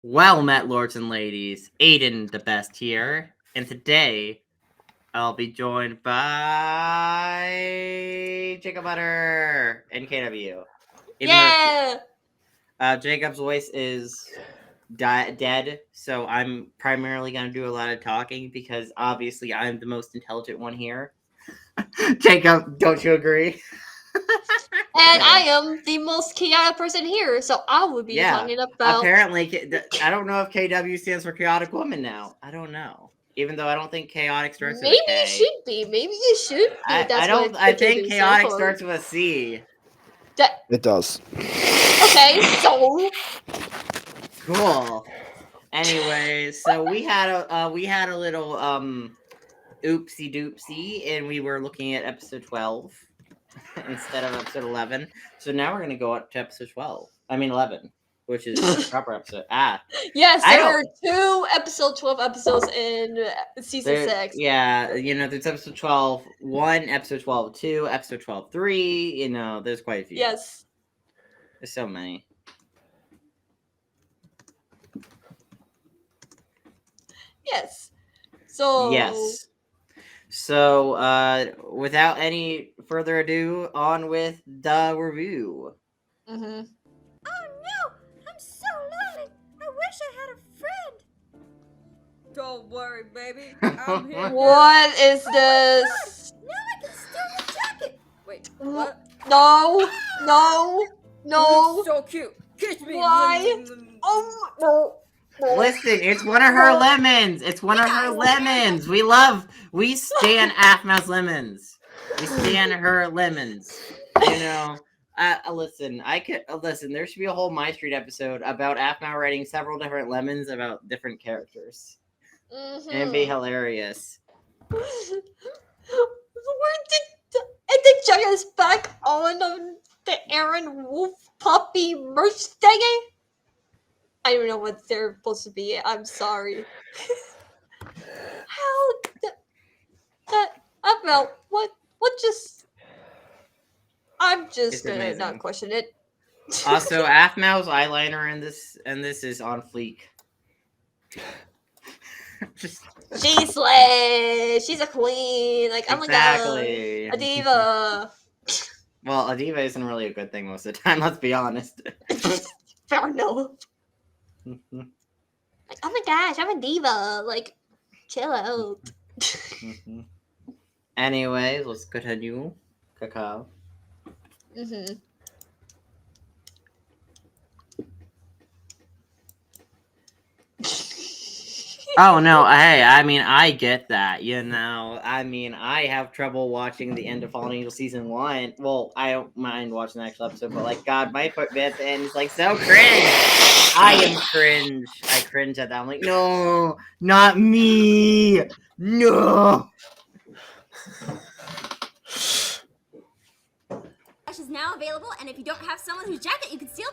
Well met, lords and ladies. Aiden the best here. And today, I'll be joined by Jacob Butter and KW. Yeah! Jacob's voice is dead, so I'm primarily going to do a lot of talking because obviously I'm the most intelligent one here. Jacob, don't you agree? And I am the most chaotic person here, so I would be talking about... Apparently, I don't know if KW stands for chaotic woman now. I don't know. Even though I don't think chaotic starts with a K. Maybe it should be. Maybe it should be. I think chaotic starts with a C. It does. Okay, so... Cool. Anyway, so we had a little oopsie doopsie, and we were looking at episode 12 instead of episode 11. So now we're gonna go up to episode 11, which is the proper episode. Yes, there are 2 episode 12 episodes in season 6. Yeah, there's episode 12-1, episode 12-2, episode 12-3. There's quite a few. Yes. There's so many. Yes. So... Yes. So, without any further ado, on with the review. Mm-hmm. Oh no! I'm so lonely! I wish I had a friend! Don't worry, baby. I'm here. What is this? Oh, now I can steal your jacket! Wait, what? No! No! No! You're so cute! Kiss me! Why? Oh, no! Listen, it's one of her lemons. It's one of her lemons. We stan aphmau's lemons. We stan her lemons. Listen, there should be a whole MyStreet episode about aphmau writing several different lemons about different characters. Mm-hmm. And it'd be hilarious. Where did Jugga is back on the Aaron Wolf puppy merch thingy? I don't know what they're supposed to be. I'm sorry. I'm just gonna not question it. Also, aphmau's eyeliner in this is on fleek. She's lit. She's a queen. Like, exactly. Oh my god, a diva. Well, a diva isn't really a good thing most of the time. Let's be honest. Fair enough. Like, oh my gosh, I'm a diva. Like, chill out. Anyways, let's continue. Cacao. Mm-hmm. Oh no, hey, I get that, I have trouble watching the end of Fallen Angel season 1. Well, I don't mind watching the actual episode, but like, God, my foot bit at the end is like so cringe. I am cringe. I cringe at that. I'm like, no, not me. No. Is now available, and if you don't have someone whose jacket you can steal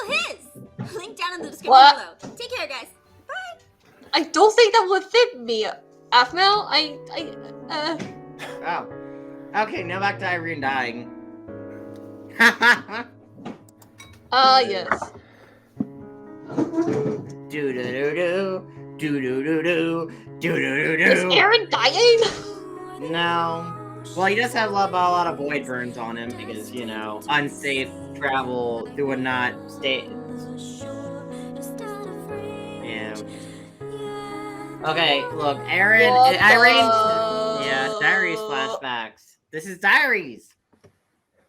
his. Link down in the description below. Take care, guys. Bye. I don't think that would fit me, aphmau. Oh. Okay, now back to Irene dying. Yes. Do-do-do-do. Do-do-do-do. Do-do-do-do. Is Aaron dying? No. Well, he does have a lot of void burns on him because, unsafe travel through a not state. Yeah. Okay, look, Irene's, diaries flashbacks. This is diaries.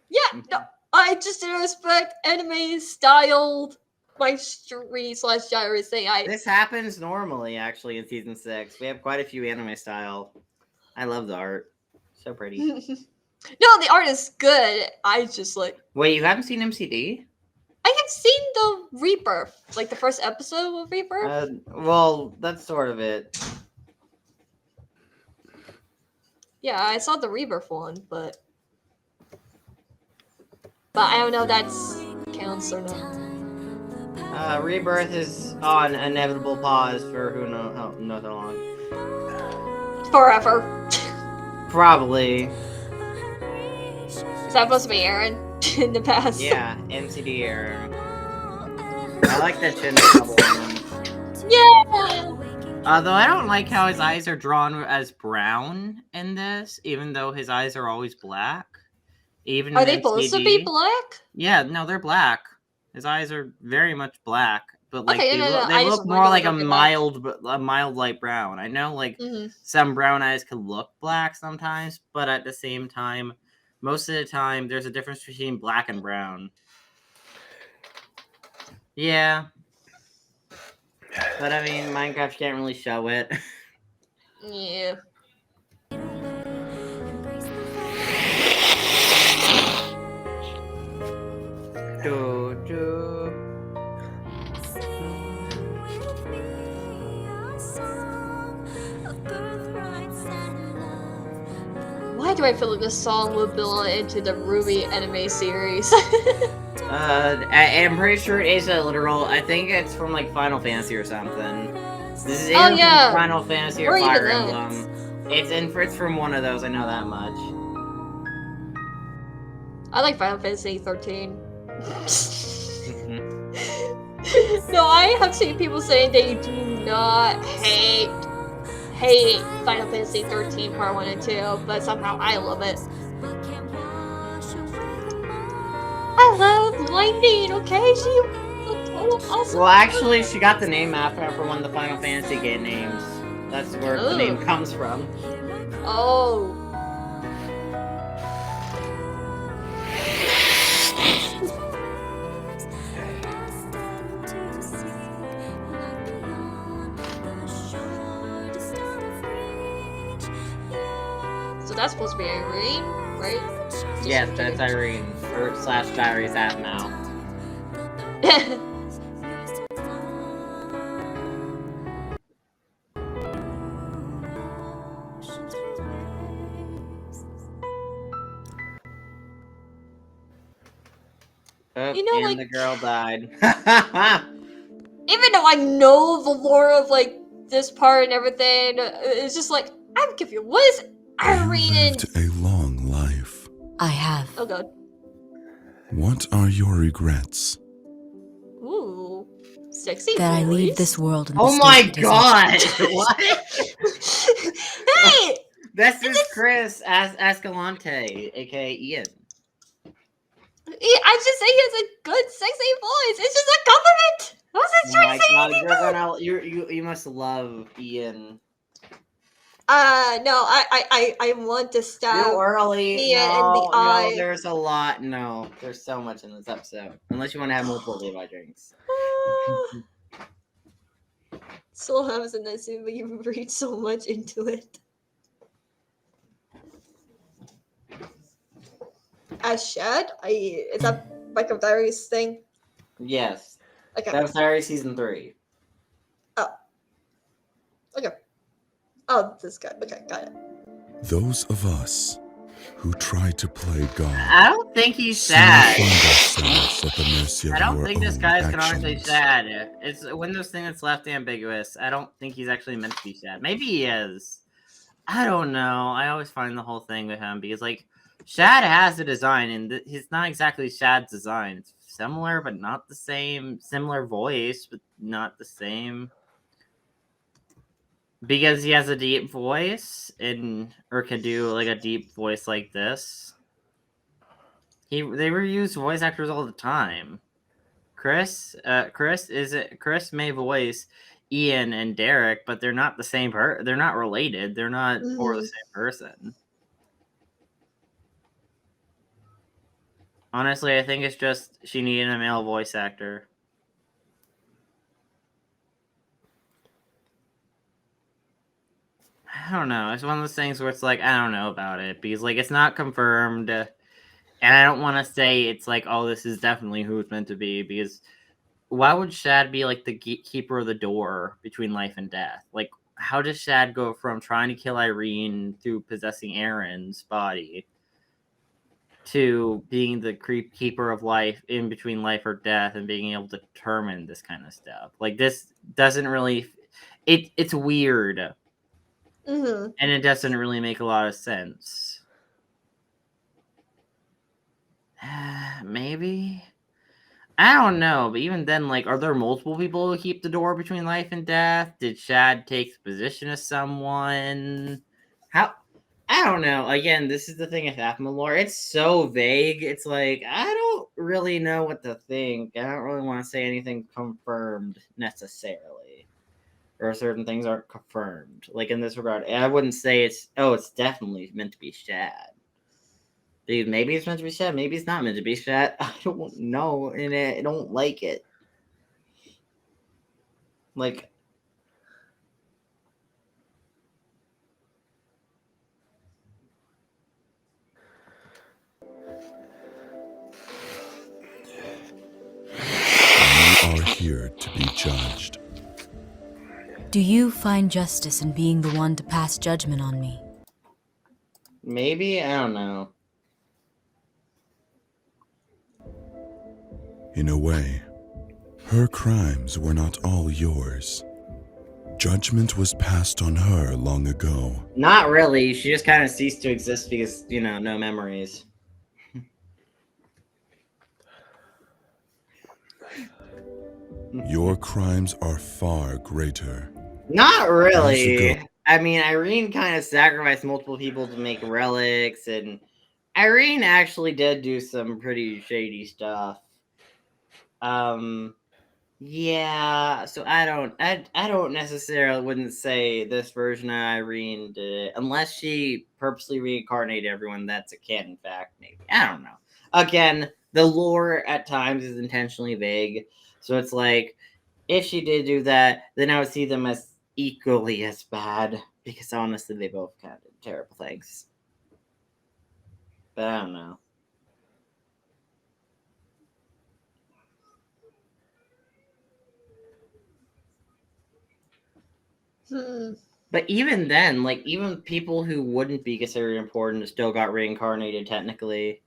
Yeah, no, I just didn't respect anime-styled MyStreet / diaries thing. This happens normally, actually, in season 6. We have quite a few anime style. I love the art. So pretty. No, the art is good. I just like... Wait, you haven't seen MCD? I have seen the Rebirth. Like, the first episode of Rebirth. Well, that's sort of it. Yeah, I saw the Rebirth one, but I don't know if that's counts or not. Rebirth is on inevitable pause for who knows how long. Forever. Probably. Is that supposed to be Aaron in the past? Yeah, MCD Aaron. I like that chin double on him. Although I don't like how his eyes are drawn as brown in this, even though his eyes are always black. Even Are in they supposed to be MCD. black? Yeah, no, they're black. His eyes are very much black, but like Okay, no. they I just look more wonder like what a mild light brown. I know like Mm-hmm. some brown eyes can look black sometimes, but at the same time, most of the time there's a difference between black and brown. Yeah. But I mean, Minecraft can't really show it. Yeah. Why do I feel like this song will build into the Ruby anime series? I'm pretty sure it is a literal. I think it's from like Final Fantasy or something. This is Oh, either yeah. from Final Fantasy Or or even Fire that. Emblem. It's from one of those. I know that much. I like Final Fantasy 13. Mhm. No, I have seen people saying they do not hate Final Fantasy 13 Part 1 and 2, but somehow I love it. I love Lightning, okay? She a total awesome. Well, actually, she got the name after one of the Final Fantasy game names. That's where the name comes from. Oh. So that's supposed to be Irene, right? Yes, that's Irene. Or / Diaries aphmau. Oh, You know, and like, the girl died. even though I know the lore of like this part and everything, it's just like I'm confused. What is Irene? You lived a long life. I have. Oh god. What are your regrets? Ooh, sexy That I leave voice. this world in the Oh my state it is in. god! What? Hey, This is Chris Escalante, aka Ian. I'm just saying he has a good sexy voice. It's just a compliment. I wasn't Oh trying my to say god, anything you're bad. gonna you must love Ian. No, I want to stab Too early. Ian in the eye. No, there's a lot. No, there's so much in this episode. Unless you want to have multiple Levi drinks. Still happens in this scene, but you read so much into it. As Shad? Is that like a Diaries thing? Yes. Okay. That was Diary season 3. Okay. Oh, this guy. Okay, got it. Those of us who try to play God I don't think he's soon sad. find ourselves at the mercy of I don't our think this own guy is canonically actions. sad. It's when this thing that's left ambiguous. I don't think he's actually meant to be sad. Maybe he is. I don't know. I always find the whole thing with him because, like, Shad has a design, and it's not exactly Shad's design. It's similar, but not the same. Similar voice, but not the same. Because he has a deep voice, or can do like a deep voice like this. They reuse voice actors all the time. Chris may voice Ian and Derek, but they're not the same they're not related. They're not for the same person. Honestly, I think it's just she needed a male voice actor. I don't know. It's one of those things where it's like, I don't know about it because like it's not confirmed. And I don't want to say it's like, oh, this is definitely who it's meant to be because why would Shad be like the gatekeeper of the door between life and death? Like, how does Shad go from trying to kill Irene through possessing Aaron's body to being the keeper of life in between life or death and being able to determine this kind of stuff? Like, this doesn't really... It's weird. Mm-hmm. And it doesn't really make a lot of sense. Maybe? I don't know, but even then, like, are there multiple people who keep the door between life and death? Did Shad take the position of someone? How? I don't know. Again, this is the thing with aphmau lore. It's so vague. It's like, I don't really know what to think. I don't really want to say anything confirmed necessarily. Or certain things aren't confirmed. Like, in this regard, I wouldn't say it's definitely meant to be Shad. Dude, maybe it's meant to be Shad, maybe it's not meant to be Shad. I don't know, and I don't like it. Like, You are here to be judged. Do you find justice in being the one to pass judgment on me? maybe? I don't know. In a way, her crimes were not all yours. Judgment was passed on her long ago. Not really. She just kind of ceased to exist because, no memories. Your crimes are far greater. Not Years really. ago. I mean, Irene kind of sacrificed multiple people to make relics, and Irene actually did do some pretty shady stuff. Yeah, so I don't necessarily wouldn't say this version of Irene did it, unless she purposely reincarnated everyone. That's a canon fact, maybe. I don't know. Again, the lore at times is intentionally vague, so it's like, if she did do that, then I would see them as equally as bad, because honestly, they both kind of did terrible things. But I don't know. But even then, like, even people who wouldn't be considered important still got reincarnated technically.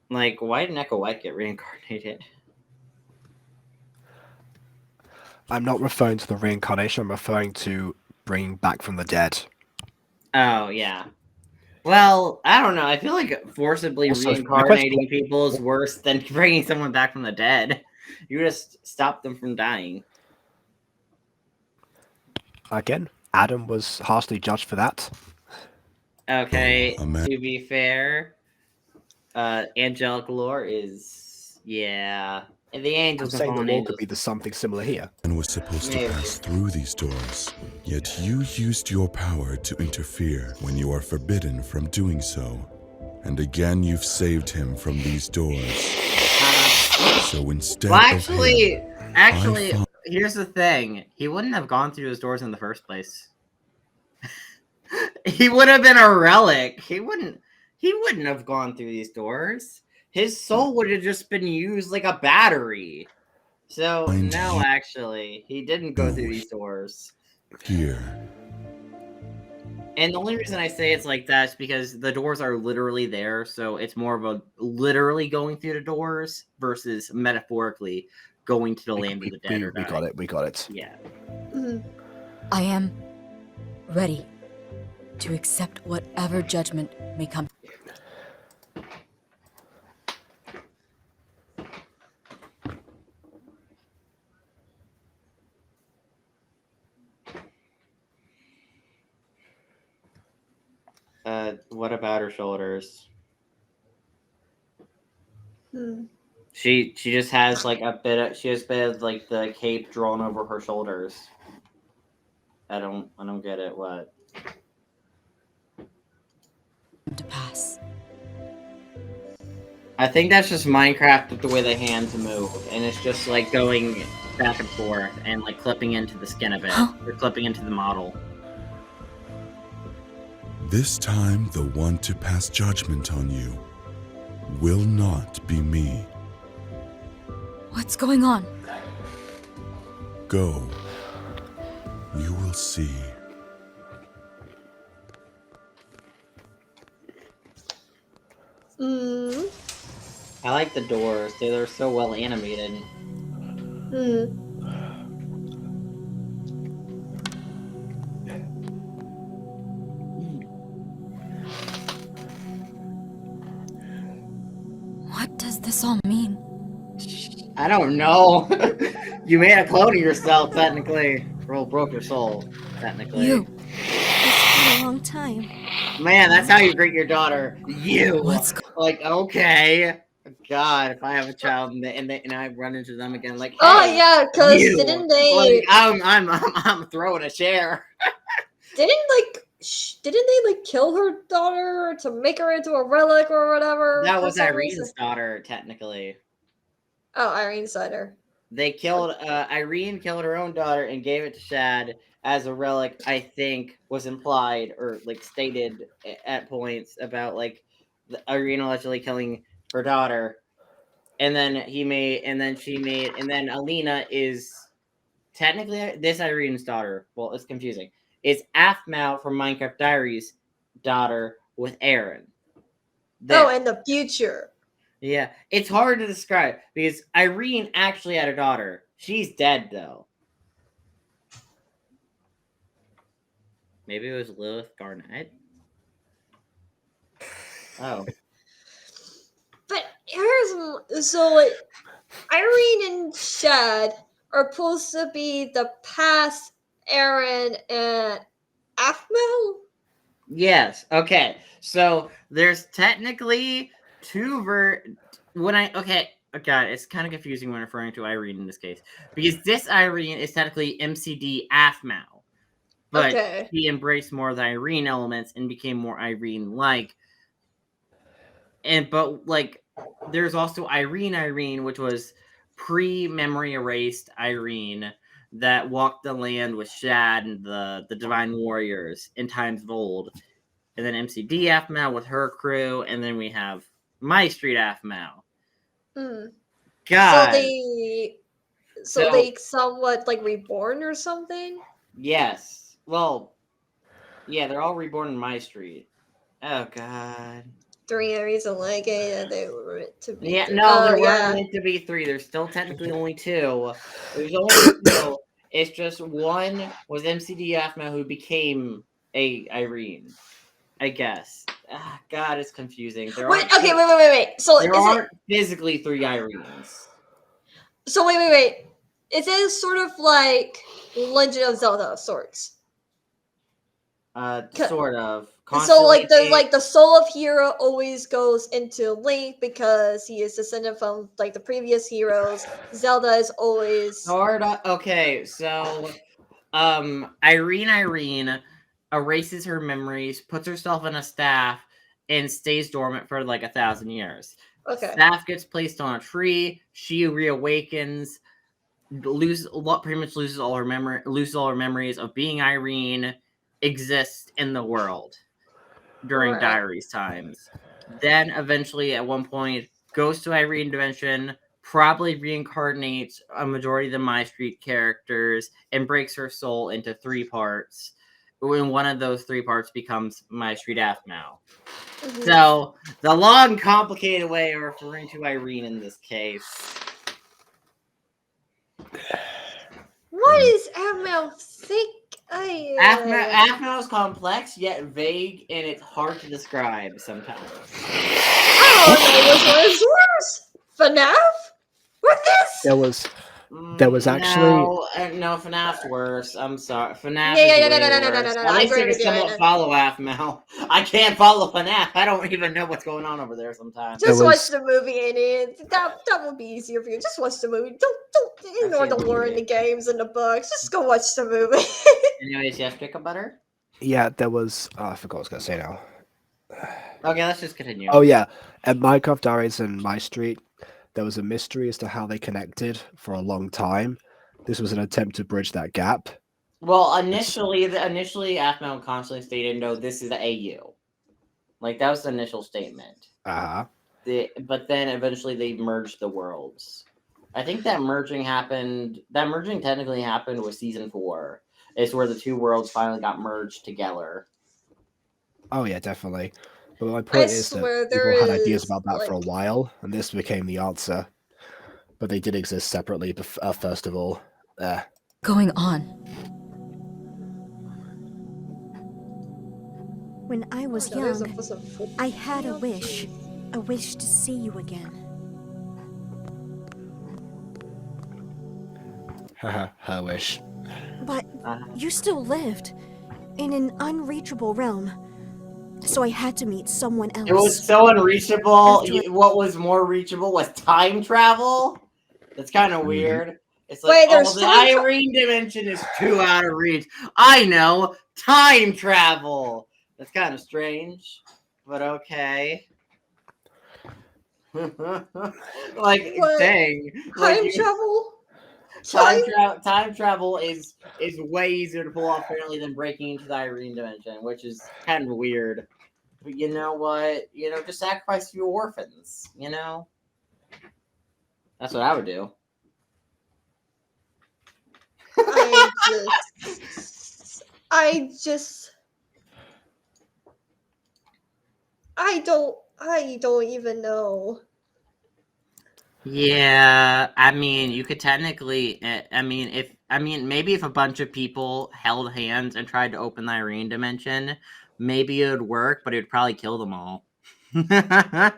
Like, why didn't Echo White get reincarnated? I'm not referring to the reincarnation. I'm referring to bringing back from the dead. Oh, yeah. Well, I don't know. I feel like forcibly Also, reincarnating people is worse than bringing someone back from the dead. You just stop them from dying. Again, Adam was harshly judged for that. Okay, Oh, man. to be fair, angelic lore is, yeah. And the I'm angels and saying the fallen law angels. could be the something similar here. And was supposed Maybe. to pass through these doors, yet you used your power to interfere when you are forbidden from doing so. And again, you've saved him from these doors. So instead Well, of him, actually, I here's the thing. He wouldn't have gone through those doors in the first place. He would have been a relic. He wouldn't have gone through these doors. His soul would have just been used like a battery. So, Find no, you- actually, he didn't go through these doors. here. And the only reason I say it's like that is because the doors are literally there, so it's more of a literally going through the doors versus metaphorically going to the land of the dead or We got dying. it. We got it. Yeah. I am ready to accept whatever judgment may come. What about her shoulders? Hmm. She just has like a bit of like the cape drawn over her shoulders. I don't get it. What? To pass. I think that's just Minecraft with the way the hands move, and it's just like going back and forth and like clipping into the skin a bit, or clipping into the model. This time, the one to pass judgment on you will not be me. What's going on? Go. You will see. I like the doors. They're so well animated. What does this all mean? I don't know. You made a clone of yourself, technically. Well, broke your soul, technically. You. It's been a long time. Man, that's how you greet your daughter. You. What's Like, okay. God, if I have a child and I run into them again, like, hey, Oh yeah, because you. didn't Like, they I'm throwing a chair. didn't they like kill her daughter to make her into a relic or whatever? That for was some Irene's reason? daughter, technically. Oh, Irene Cider. They killed Irene killed her own daughter and gave it to Shad as a relic. I think was implied or like stated at points about like Irene allegedly killing her daughter, and then Alina is technically this Irene's daughter. Well, it's confusing. It's aphmau from Minecraft Diaries' daughter with Aaron. Oh, in the future. Yeah, it's hard to describe because Irene actually had a daughter. She's dead though. Maybe it was Lilith Garnett. Oh, But so like Irene and Shad are supposed to be the past Aaron and aphmau. yes. Okay, so there's technically God, it's kind of confusing when referring to Irene in this case because this Irene is technically MCD aphmau, but Okay. he embraced more of the Irene elements and became more Irene-like. But like there's also Irene, which was pre-memory erased Irene that walked the land with Shad and the Divine Warriors in times of old. And then MCD aphmau with her crew, and then we have MyStreet aphmau. Mm. God. So they somewhat like reborn or something? Yes. Well, yeah, they're all reborn in MyStreet. Oh God. 3 areas of Legacy that they were meant to be. Yeah, three. no, there Yeah. weren't meant to be 3. There's still technically only 2. There's only 2. It's just one was MCD aphmau who became a Irene, I guess. God, it's confusing. Wait. So there aren't physically 3 Irenes. So wait. Is it sort of like Legend of Zelda of sorts? Sort of. So like the soul of hero always goes into Link because he is descended from like the previous heroes. Zelda is always Sort of. Okay, so Irene erases her memories, puts herself in a staff, and stays dormant for like 1,000 years. okay. Staff gets placed on a tree. She reawakens, pretty much loses all her memories of being Irene, exists in the world during Right. Diaries times. Then eventually, at one point, goes to Irene Dimension, probably reincarnates a majority of the MyStreet characters, and breaks her soul into 3 parts. When one of those 3 parts becomes MyStreet aphmau. Mhm. So, the long, complicated way of referring to Irene in this case. What is aphmau think? aphmau is complex, yet vague, and it's hard to describe sometimes. I don't know which one is worse. FNAF? With this? There was actually No, FNAF's worse. I'm sorry. FNAF Yeah, is no, way worse. no. At I least agree I can with you. somewhat follow aphmau. I can't follow FNAF. I don't even know what's going on over there sometimes. Just There watch was- the movie and that will be easier for you. Just watch the movie. Don't ignore the lore in the games and the books. Just go watch the movie. Anyways, yes, pick a butter. yeah, there was I forgot what I was gonna say now. Okay, let's just continue. Oh yeah, at Minecraft Diaries and MyStreet, there was a mystery as to how they connected for a long time. This was an attempt to bridge that gap. Well, initially aphmau constantly stated, "No, this is the AU." Like that was the initial statement. But then eventually they merged the worlds. I think that merging technically happened with season 4. It's where the 2 worlds finally got merged together. Oh yeah, definitely. But my point is that people had ideas about that for a while, and this became the answer. But they did exist separately. First of all, going on? When I was young, I had a wish to see you again. Her wish. But you still lived in an unreachable realm. So I had to meet someone else. It was so unreachable. What was more reachable was time travel. That's kind of weird. It's like, the Irene dimension is too out of reach. I know, time travel. That's kind of strange, but okay. Like, dang. Time travel? Time travel is way easier to pull off apparently than breaking into the Irene dimension, which is kind of weird. But you know what? Just sacrifice a few orphans, That's what I would do. I don't even know. Yeah, I mean, you could technically, maybe if a bunch of people held hands and tried to open the Irene dimension, maybe it would work, but it would probably kill them all. The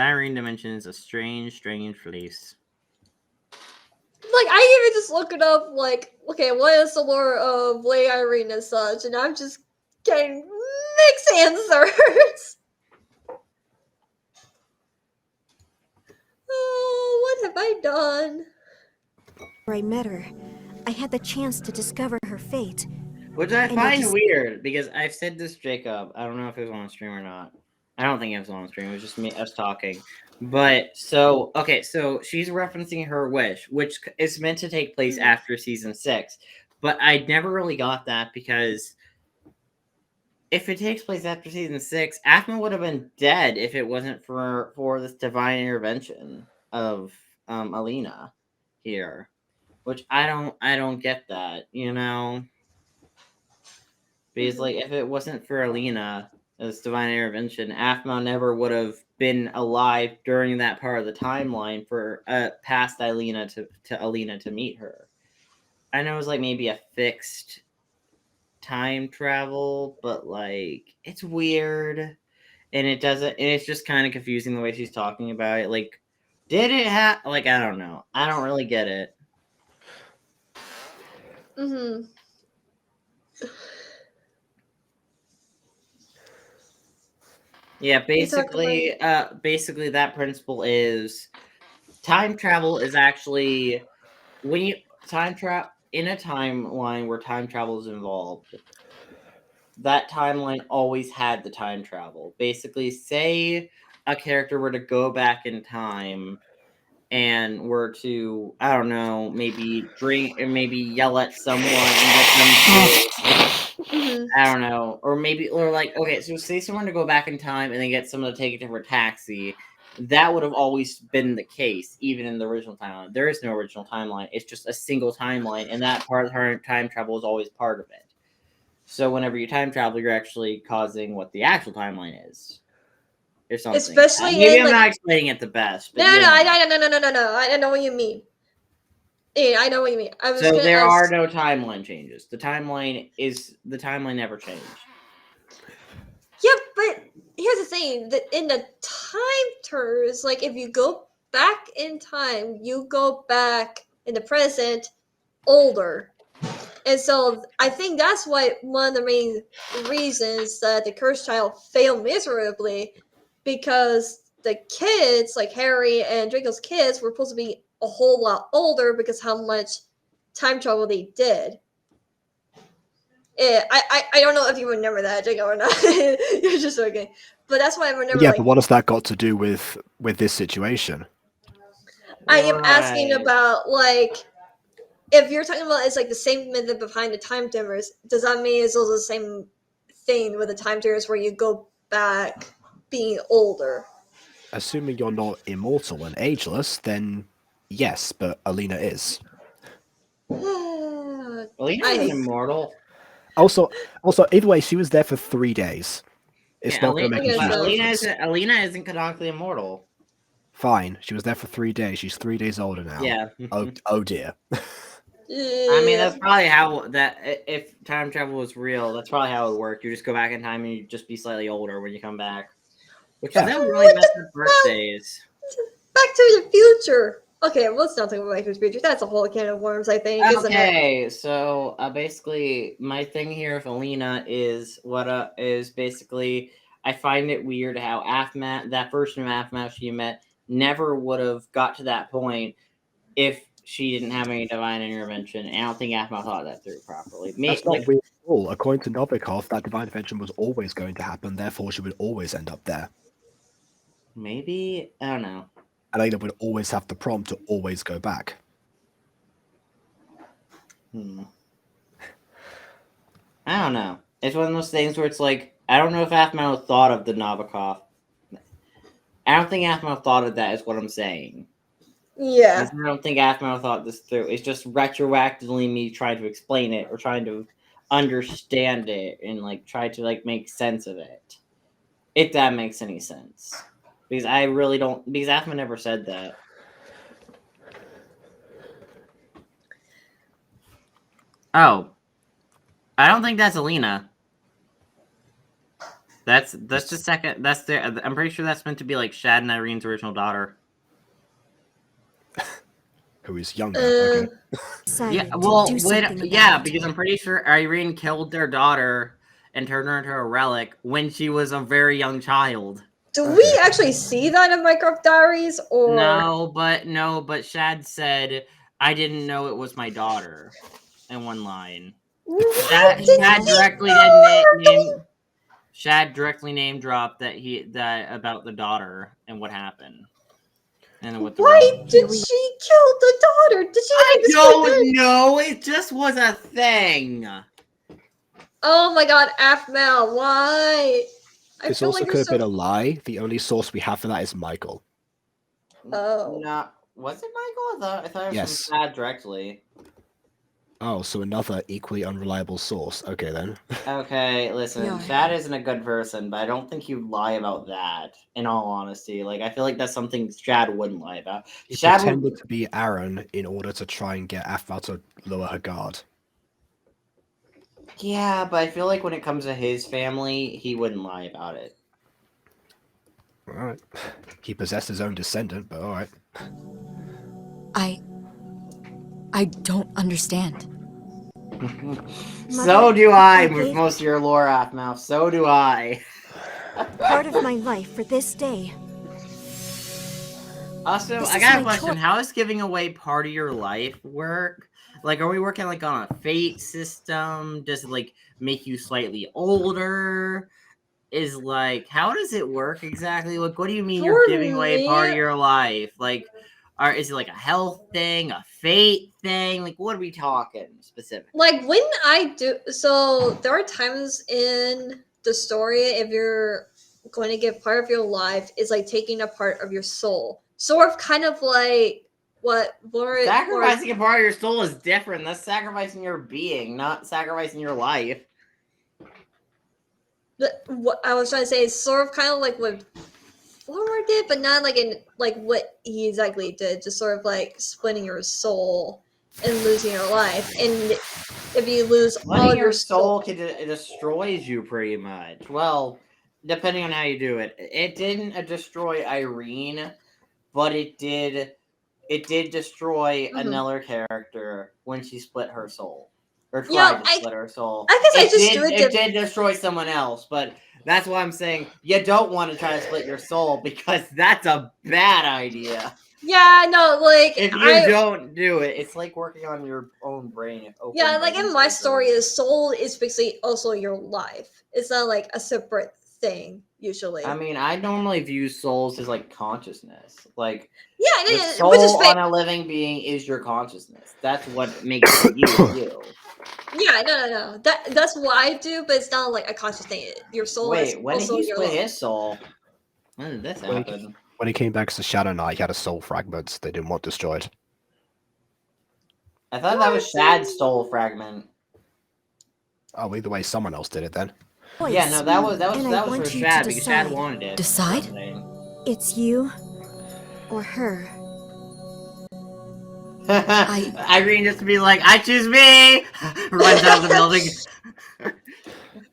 Irene dimension is a strange place. Like, I even just look it up, like, okay, what is the lore of Lady Irene and such, and I'm just getting mixed answers. Oh, what have I done? Where I met her, I had the chance to discover her fate. Which I find weird, because I've said this, Jacob, I don't know if it was on stream or not. I don't think it was on stream, it was just us talking. But, so she's referencing her wish, which is meant to take place after season 6. But I never really got that, because if it takes place after season 6, aphmau would have been dead if it wasn't for this divine intervention of Alina here. Which I don't get that, Because, like, if it wasn't for Alina, this divine intervention, aphmau never would have been alive during that part of the timeline for past Alina to Alina to meet her. I know it was, like, maybe a fixed time travel, but, like, it's weird. And it doesn't, and it's just kind of confusing the way she's talking about it. Like, did it have, like, I don't know. I don't really get it. Yeah, basically that principle is time travel is actually when you time travel in a timeline where time travel is involved. That timeline always had the time travel. Basically, say a character were to go back in time and were to, I don't know, maybe drink and maybe yell at someone and get them to, I don't know, or like, okay, so say someone to go back in time and then get someone to take a different taxi. That would have always been the case, even in the original timeline. There is no original timeline. It's just a single timeline, and that part of her time travel is always part of it. So whenever you time travel, you're actually causing what the actual timeline is. Or something. Especially maybe I'm not explaining it the best. But no, I know what you mean. Yeah, I know what you mean. So there are no timeline changes. The timeline never changed. Yeah, but here's the thing: that in the time terms, like if you go back in time, you go back in the present older. And so I think that's why one of the main reasons that the cursed child failed miserably, because the kids, like Harry and Draco's kids, were supposed to be a whole lot older because how much time travel they did. Yeah, I don't know if you remember that, Draco, or not. You're just okay. But that's why I remember. Yeah, but what has that got to do with this situation? I am asking about, like, if you're talking about it's like the same method behind the time timbers, does that mean it's also the same thing with the time timbers where you go back being older? Assuming you're not immortal and ageless, then yes, but Alina is. Alina is immortal. Also, either way, she was there for 3 days. It's not going to make a huge difference. Alina isn't canonically immortal. Fine, she was there for 3 days. She's 3 days older now. Yeah. Oh dear. I mean, that's probably how if time travel was real, that's probably how it would work. You just go back in time and you just be slightly older when you come back. Which is really messed up birthdays. Back to the Future. Okay, let's not talk about Back to the Future. That's a whole can of worms, I think, isn't it? Okay, so basically, my thing here with Alina is is basically I find it weird how aphmau, that version of aphmau she met, never would have got to that point if she didn't have any divine intervention. And I don't think aphmau thought that through properly. That's not weird at all. According to Novikov, that divine intervention was always going to happen. Therefore, she would always end up there. Maybe I don't know. Alina would always have the prompt to always go back. I don't know. It's one of those things where it's like, I don't know if aphmau thought of the Novikov. I don't think aphmau thought of that, is what I'm saying. Yeah. I don't think aphmau thought this through. It's just retroactively me trying to explain it or trying to understand it and like try to like make sense of it. If that makes any sense. Because I really don't, because aphmau never said that. Oh. I don't think that's Alina. That's the second. That's the. I'm pretty sure that's meant to be like Shad and Irene's original daughter. Who is younger? Okay. Yeah. Well, because I'm pretty sure Irene killed their daughter and turned her into a relic when she was a very young child. Do we actually see that in Minecraft Diaries, or no? But Shad said, "I didn't know it was my daughter," in one line. Shad directly name dropped that about the daughter and what happened. And what why did she kill the daughter? Did she? I don't know. It just was a thing. Oh my god, aphmau, why? This also could have been a lie. The only source we have for that is Michael. Oh. No, was it Michael? I thought it was from Shad directly. Oh, so another equally unreliable source. Okay, then. Okay, listen, Shad isn't a good person, but I don't think he'd lie about that, in all honesty. Like, I feel like that's something Shad wouldn't lie about. He pretended to be Aaron in order to try and get aphmau to lower her guard. Yeah, but I feel like when it comes to his family, he wouldn't lie about it. Alright. He possessed his own descendant, but alright. I don't understand. So do I with most of your lore, aphmau. So do I. Part of my life for this day. Also, I got a question. How does giving away part of your life work? Like, are we working like on a fate system? Does it like make you slightly older? Is like, how does it work exactly? Like, what do you mean you're giving away part of your life? Like, is it like a health thing, a fate thing? Like, what are we talking specifically? Like, when I do, so there are times in the story, if you're going to give part of your life, is like taking a part of your soul. Sort of kind of like what sacrificing a part of your soul is different. That's sacrificing your being, not sacrificing your life. What I was trying to say is sort of kind of like what Voldemort did, but not like in like what he exactly did. Just sort of like splitting your soul and losing your life. And if you lose all of your soul, it destroys you pretty much. Well, depending on how you do it. It didn't destroy Irene, but it did destroy another character when she split her soul. Or tried to split her soul. I guess it did destroy someone else, but that's why I'm saying you don't want to try to split your soul because that's a bad idea. Yeah, no, like if you don't do it, it's like working on your own brain. Yeah, like in my story, the soul is basically also your life. It's not like a separate thing usually. I mean, I normally view souls as like consciousness. Like, the soul on a living being is your consciousness. That's what makes you you. Yeah, no. That's what I do, but it's not like a conscious thing. Your soul is when also did he your split life. his soul? When did this happen? When he came back to Shadow Knight, he had a soul fragment they didn't want destroyed. I thought that was Shad's soul fragment. Oh, either way, someone else did it then. Yeah, no, that was for Shad because Shad wanted it. Decide? It's you or her. Irene just to be like, I choose me! Runs out of the building.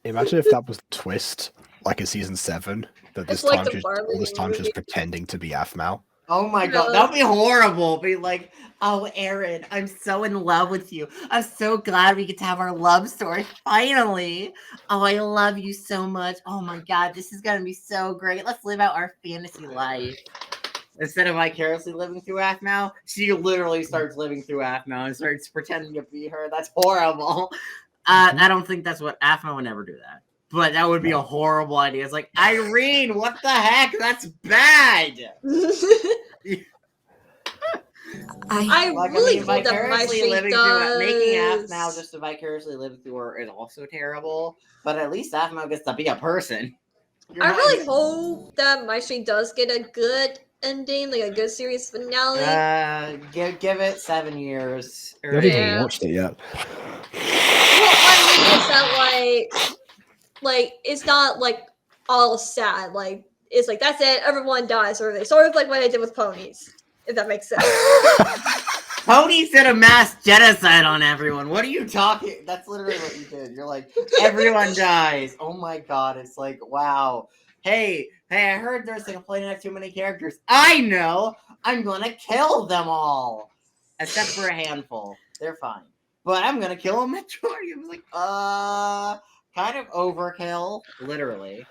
Imagine if that was the twist, like in season 7, That this time, all this time, just pretending to be aphmau. Oh my god, that would be horrible. Be like, oh, Aaron, I'm so in love with you. I'm so glad we get to have our love story finally. Oh, I love you so much. Oh my god, this is gonna be so great. Let's live out our fantasy life. Instead of vicariously living through aphmau, she literally starts living through aphmau and starts pretending to be her. That's horrible. I don't think that's what aphmau would never do that. But that would be a horrible idea. It's like, Irene, what the heck? That's bad. I really hope that MyStreet does. Making aphmau just to vicariously live through her is also terrible. But at least aphmau gets to be a person. I really hope that MyStreet does get a good ending, like a good series finale. Give it 7 years. I haven't even watched it yet. Well, I mean, is that like it's not like all sad. Like it's like that's it, everyone dies, sort of like what I did with ponies, if that makes sense. Ponies did a mass genocide on everyone. What are you talking? That's literally what you did. You're like, everyone dies. Oh my god! It's like, wow. Hey, I heard there's a complaint have too many characters. I know. I'm gonna kill them all, except for a handful. They're fine, but I'm gonna kill a majority. I was like, kind of overkill, literally.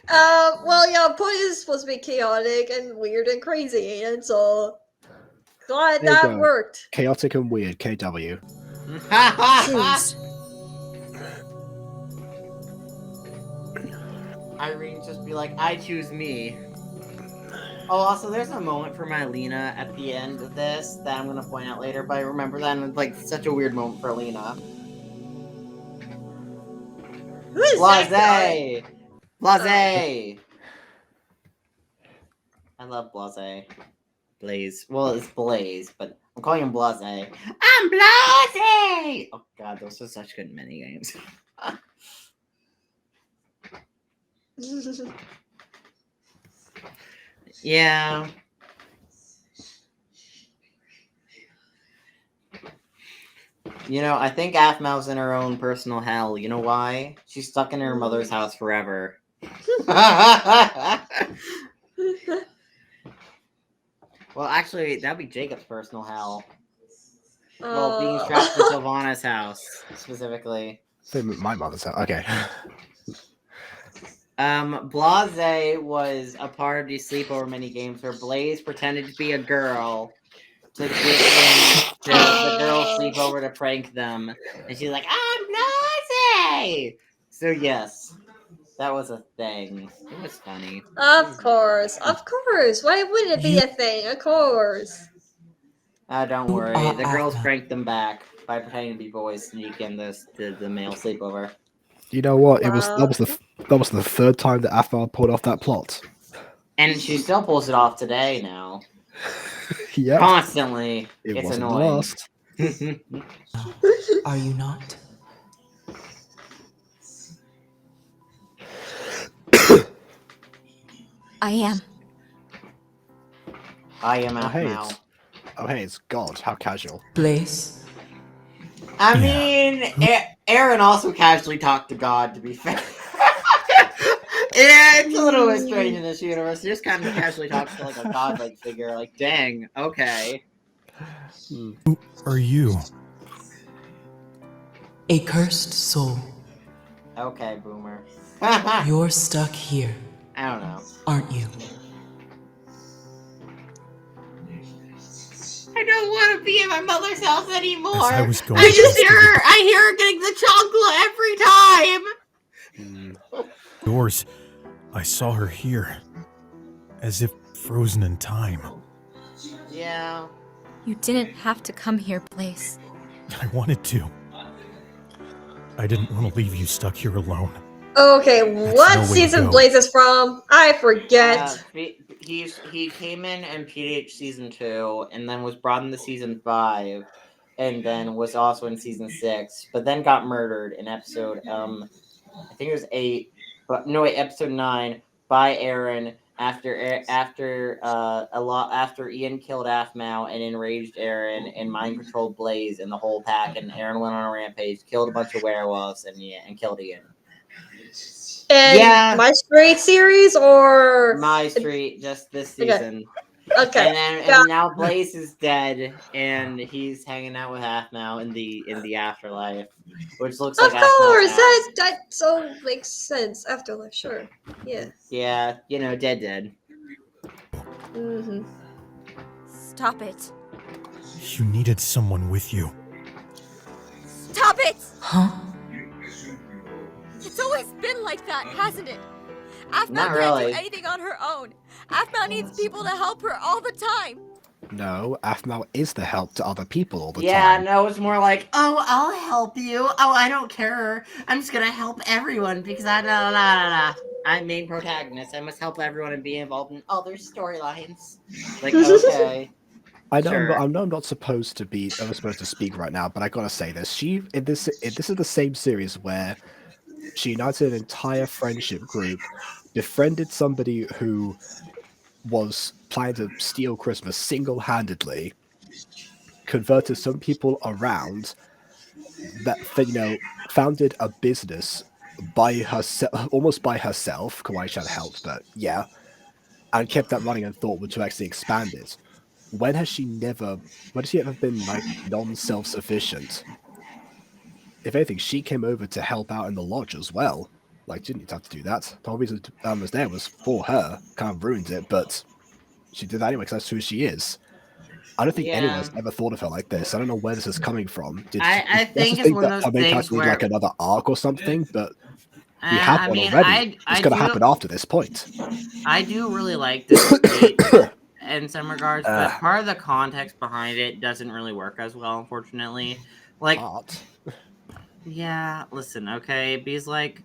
Well, yeah, ponies is supposed to be chaotic and weird and crazy, and so glad that worked. Chaotic and weird, KW. Choose. Irene just be like, I choose me. Oh, also, there's a moment for Mylena at the end of this that I'm going to point out later, but I remember that, and it's like such a weird moment for Lena. Who is that guy? Blase! I love Blase. Blaze. Well, it's Blaze, but I'm calling him Blase. I'm Blase! Oh god, those are such good minigames. Yeah. You know, I think aphmau's in her own personal hell. You know why? She's stuck in her mother's house forever. Well, actually, that'd be Jacob's personal hell. Well, being trapped in Sylvana's house, specifically. My mother's house. Okay. Blase was a part of these sleepover mini games where Blaze pretended to be a girl to get the girls sleepover to prank them, and she's like, "I'm Blase." So yes, that was a thing. It was funny. Of course. Why wouldn't it be a thing? Of course. Don't worry. The girls pranked them back by pretending to be boys, sneak in the male sleepover. You know what? That was the third time that aphmau pulled off that plot, and she still pulls it off today. Now, yeah, constantly. It's wasn't annoying. Lost. Are you not? I am. I am aphmau. Hey, it's God. How casual. Blaze. I mean, Aaron also casually talked to God, to be fair. Yeah, it's a little bit strange in this universe. He just kind of casually talks to like a godlike figure. Like, dang, okay. Who are you? A cursed soul. Okay, boomer. You're stuck here. I don't know. Aren't you? I don't want to be in my mother's house anymore. I just hear her getting the chocolate every time. Doors. I saw her here. As if frozen in time. Yeah. You didn't have to come here, Blaze. I wanted to. I didn't want to leave you stuck here alone. Okay, what season Blaze is from? I forget. He came in PH season 2, and then was brought into season 5, and then was also in season 6, but then got murdered in episode I think it was 8, but no wait, episode 9 by Aaron after Ian killed aphmau and enraged Aaron and mind controlled Blaze and the whole pack, and Aaron went on a rampage, killed a bunch of werewolves, and killed Ian. And MyStreet series or MyStreet just this season. Okay. And now Blaze is dead, and he's hanging out with aphmau in the afterlife, which looks like aphmau's house. That so makes sense. Afterlife, sure. Yeah. Yeah, dead. Mm-hmm. Stop it. You needed someone with you. Stop it! Huh? It's always been like that, hasn't it? aphmau Not can't really. do anything on her own. aphmau needs people to help her all the time. No, aphmau is the help to other people all the time. Yeah, no, it's more like, oh, I'll help you. Oh, I don't care. I'm just gonna help everyone because I'm main protagonist. I must help everyone and be involved in other storylines. Like, okay. I know, sure. I'm not supposed to speak right now, but I gotta say this. This is the same series where she united an entire friendship group, befriended somebody who was planning to steal Christmas single-handedly, converted some people around, that founded a business by herself, almost by herself. Kawaii had helped, but yeah, and kept that running and thought would to actually expand it. When has she ever been like non-self-sufficient? If anything, she came over to help out in the lodge as well. Like, didn't have to do that. The whole reason was there was for her. Kind of ruined it, but she did that anyway because that's who she is. I don't think anyone's ever thought of her like this. I don't know where this is coming from. I think it's one of those things where like another arc or something, but we have one already. It's going to happen after this point. I do really like this date in some regards, but part of the context behind it doesn't really work as well, unfortunately. Like, yeah, listen, okay, because like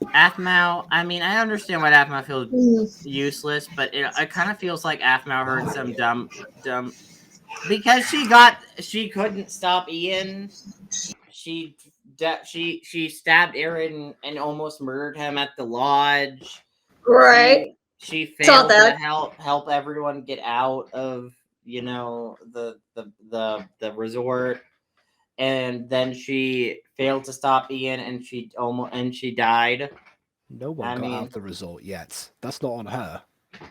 aphmau, I mean, I understand why aphmau feels useless, but it kind of feels like aphmau heard some dumb because she couldn't stop Ian. She stabbed Aaron and almost murdered him at the lodge. Right. She failed to help everyone get out of the resort, and then she failed to stop Ian, and she died. No one got out of the resort yet. That's not on her.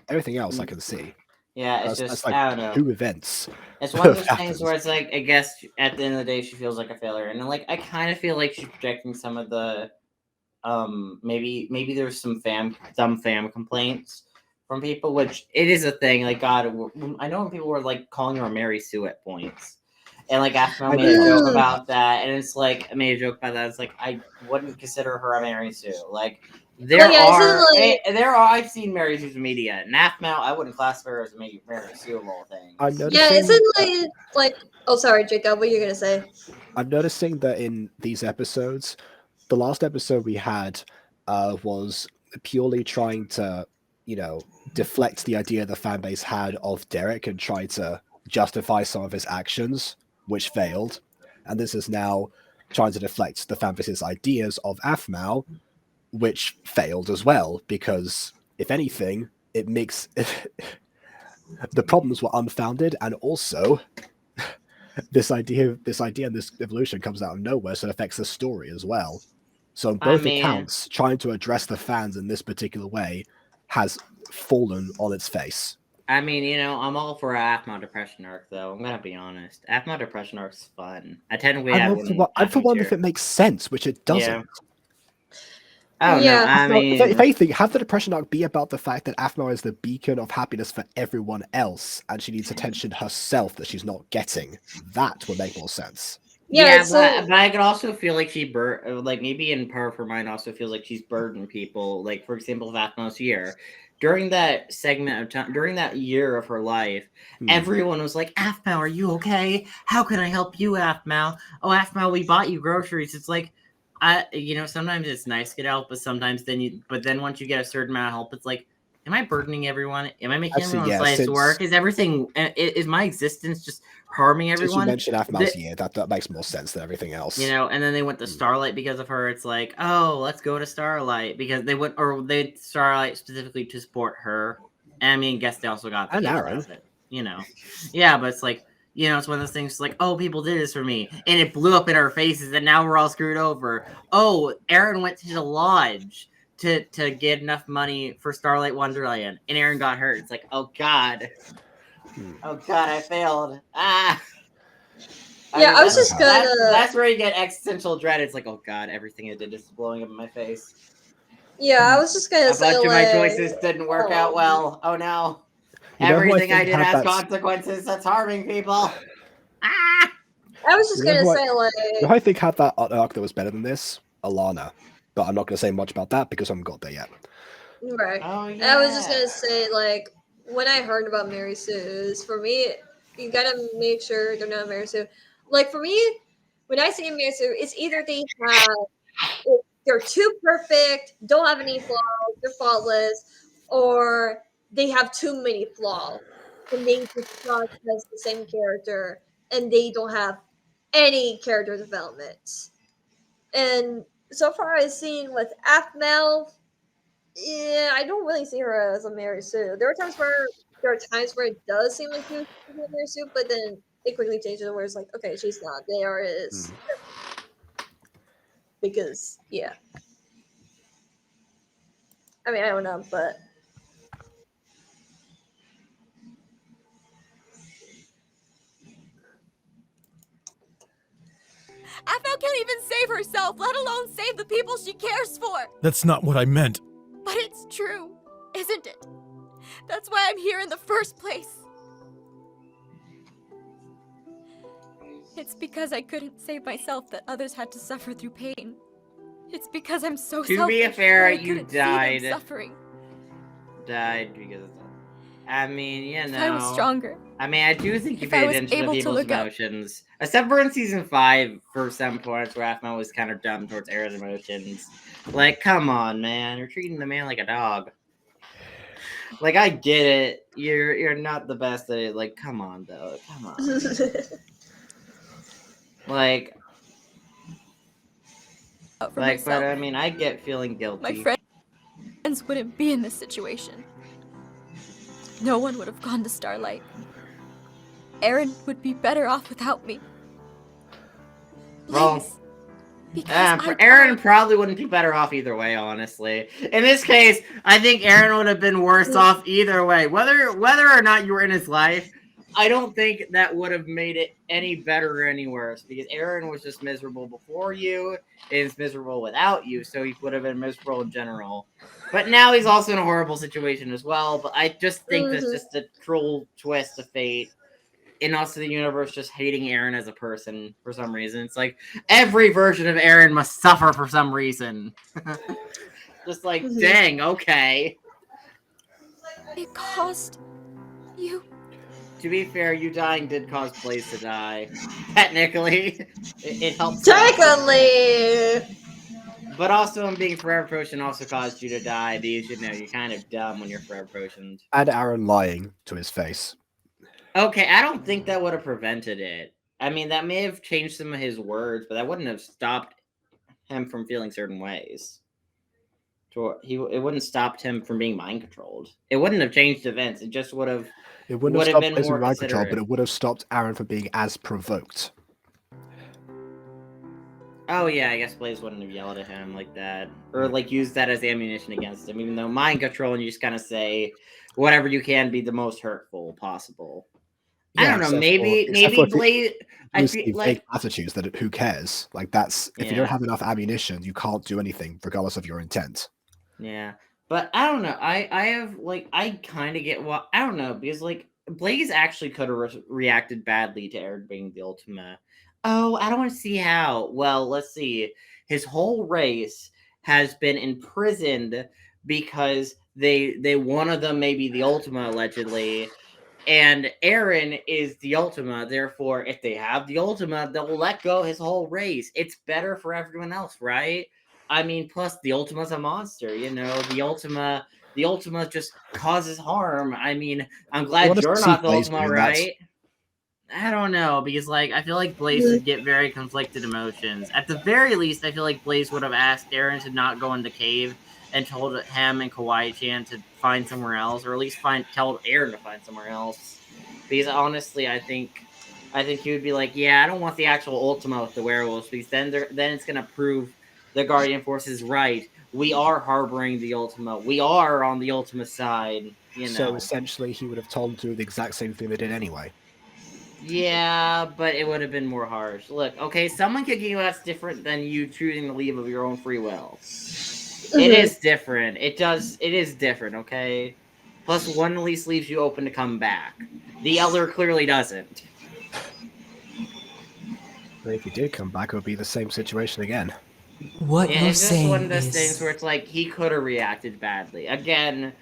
Everything else I can see. Yeah, it's that's just like I don't know. 2 events. It's one of those things where it's like, I guess at the end of the day she feels like a failure, and then like I kind of feel like she's projecting some of the maybe there's some fan complaints from people, which it is a thing. Like, God, I know when people were like calling her Mary Sue at points, and like aphmau made a joke about that, and it's like I made a joke about that. It's like I wouldn't consider her a Mary Sue. Like there are I've seen Mary Sue's media, and aphmau I wouldn't classify her as a Mary Sue of all things. Yeah, isn't like oh sorry, Jacob, what are you gonna say? I'm noticing that in these episodes, the last episode we had was purely trying to, deflect the idea the fan base had of Derek and try to justify some of his actions, which failed. And this is now trying to deflect the fan base's ideas of aphmau, which failed as well, because if anything, it makes the problems were unfounded, and also this idea and this evolution comes out of nowhere, so it affects the story as well. So on both accounts, trying to address the fans in this particular way has fallen on its face. I mean, I'm all for aphmau depression arc, though. I'm gonna be honest. aphmau depression arc's fun. I'm for one if it makes sense, which it doesn't. Yeah. Oh no! I mean, if anything, have the depression arc be about the fact that aphmau is the beacon of happiness for everyone else, and she needs attention herself that she's not getting. That would make more sense. Yeah, but I could also feel like maybe in part of her mind also feels like she's burdened people. Like, for example, aphmau's year. During that segment of time, during that year of her life, everyone was like, aphmau, are you okay? How can I help you, aphmau? Oh, aphmau, we bought you groceries. It's like, sometimes it's nice to get help, but sometimes then once you get a certain amount of help, it's like, am I burdening everyone? Am I making everyone's lives work? Is my existence just harming everyone? You mentioned aphmau's year, that makes more sense than everything else. And then they went to Starlight because of her. It's like, oh, let's go to Starlight because they Starlight specifically to support her. And I mean, I guess they also got and Aaron. Yeah, but it's like, it's one of those things like, oh, people did this for me, and it blew up in our faces, and now we're all screwed over. Oh, Aaron went to the lodge to get enough money for Starlight Wonderland, and Eren got hurt. It's like, oh god, oh god, I failed. Ah. Yeah, I was that's, just gonna. that's where you get existential dread. It's like, oh god, everything I did is blowing up in my face. Yeah, I was just gonna A say bunch of like. my choices didn't work out well. Oh no. You know who Everything I think did had has that consequences that's harming people. Ah! I was just You know gonna who say like. You know who I think had that arc that was better than this? Alana. But I'm not going to say much about that because I haven't got there yet. Right. Oh yeah. I was just gonna say like when I heard about Mary Sue's, for me, you gotta make sure they're not Mary Sue. Like for me, when I see Mary Sue, it's either they're too perfect, don't have any flaws, they're faultless, or they have too many flaws, and they just not as the same character, and they don't have any character development. And so far, I've seen with aphmau, yeah, I don't really see her as a Mary Sue. There are times where it does seem like she was a Mary Sue, but then it quickly changes where it's like, okay, she's not. They are is because yeah. I mean, I don't know, but aphmau can't even save herself, let alone save the people she cares for. That's not what I meant. But it's true, isn't it? That's why I'm here in the first place. It's because I couldn't save myself that others had to suffer through pain. It's because I'm so To selfish be fair, that I you couldn't died. see them suffering. Died because of that. I mean, you know. If I was stronger. I mean, I do think you If I paid was attention to able to people's look up. emotions. Except for in season 5, for some points where aphmau was kind of dumb towards Eren's emotions. Like, come on, man. You're treating the man like a dog. Like, I get it. You're not the best at it. Like, come on, though. Come on. Like, but I mean, I get feeling guilty. My friends wouldn't be in this situation. No one would have gone to Starlight. Eren would be better off without me. Well, Eren probably wouldn't be better off either way, honestly. In this case, I think Eren would have been worse off either way. Whether or not you were in his life, I don't think that would have made it any better or any worse, because Eren was just miserable before you, and is miserable without you, so he would have been miserable in general. But now he's also in a horrible situation as well, but I just think that's just a cruel twist of fate. And also the universe just hating Eren as a person for some reason. It's like, every version of Eren must suffer for some reason. Just like, dang, okay. It caused you. To be fair, you dying did cause Blaze to die. Technically. It helped. Technically! But also, him being forever potion also caused you to die, because, you know, you're kind of dumb when you're forever potioned. And Eren lying to his face. Okay, I don't think that would have prevented it. I mean, that may have changed some of his words, but that wouldn't have stopped him from feeling certain ways. It wouldn't have stopped him from being mind controlled. It wouldn't have changed events. It just would have. It wouldn't have stopped Blaze from mind control, but it would have stopped Eren from being as provoked. Oh yeah, I guess Blaze wouldn't have yelled at him like that, or like used that as ammunition against him. Even though mind control, and you just kind of say whatever you can be the most hurtful possible. Yeah, I don't know. Maybe Blaze. I feel like attitudes that who cares? Like that's if you don't have enough ammunition, you can't do anything regardless of your intent. Yeah, but I don't know. I have like I kind of get what I don't know, because like Blaze actually could have reacted badly to Eren being the Ultima. Oh, I don't want to see how. Well, let's see. His whole race has been imprisoned because they one of them may be the Ultima allegedly. And Eren is the Ultima, therefore, if they have the Ultima, they'll let go his whole race. It's better for everyone else, right? I mean, plus the Ultima's a monster, you know. The Ultima just causes harm. I mean, I'm glad you're not the Ultima, right? I don't know, because like I feel like Blaze would get very conflicted emotions. At the very least, I feel like Blaze would have asked Eren to not go in the cave and told him and Kawaii-chan to find somewhere else, or at least tell Eren to find somewhere else. Because honestly, I think he would be like, yeah, I don't want the actual Ultima with the werewolves, because then it's gonna prove the Guardian Force is right we are harboring the Ultima. We are on the Ultima side, you know. So essentially, he would have told them to do the exact same thing they did anyway. Yeah, but it would have been more harsh. Look, okay, someone kicking you out's different than you choosing to leave of your own free will. It is different. It is different, okay? Plus, one at least leaves you open to come back. The other clearly doesn't. But if he did come back, it would be the same situation again. What Yeah, you're it's just one saying of those is things where it's like, he could have reacted badly. Again,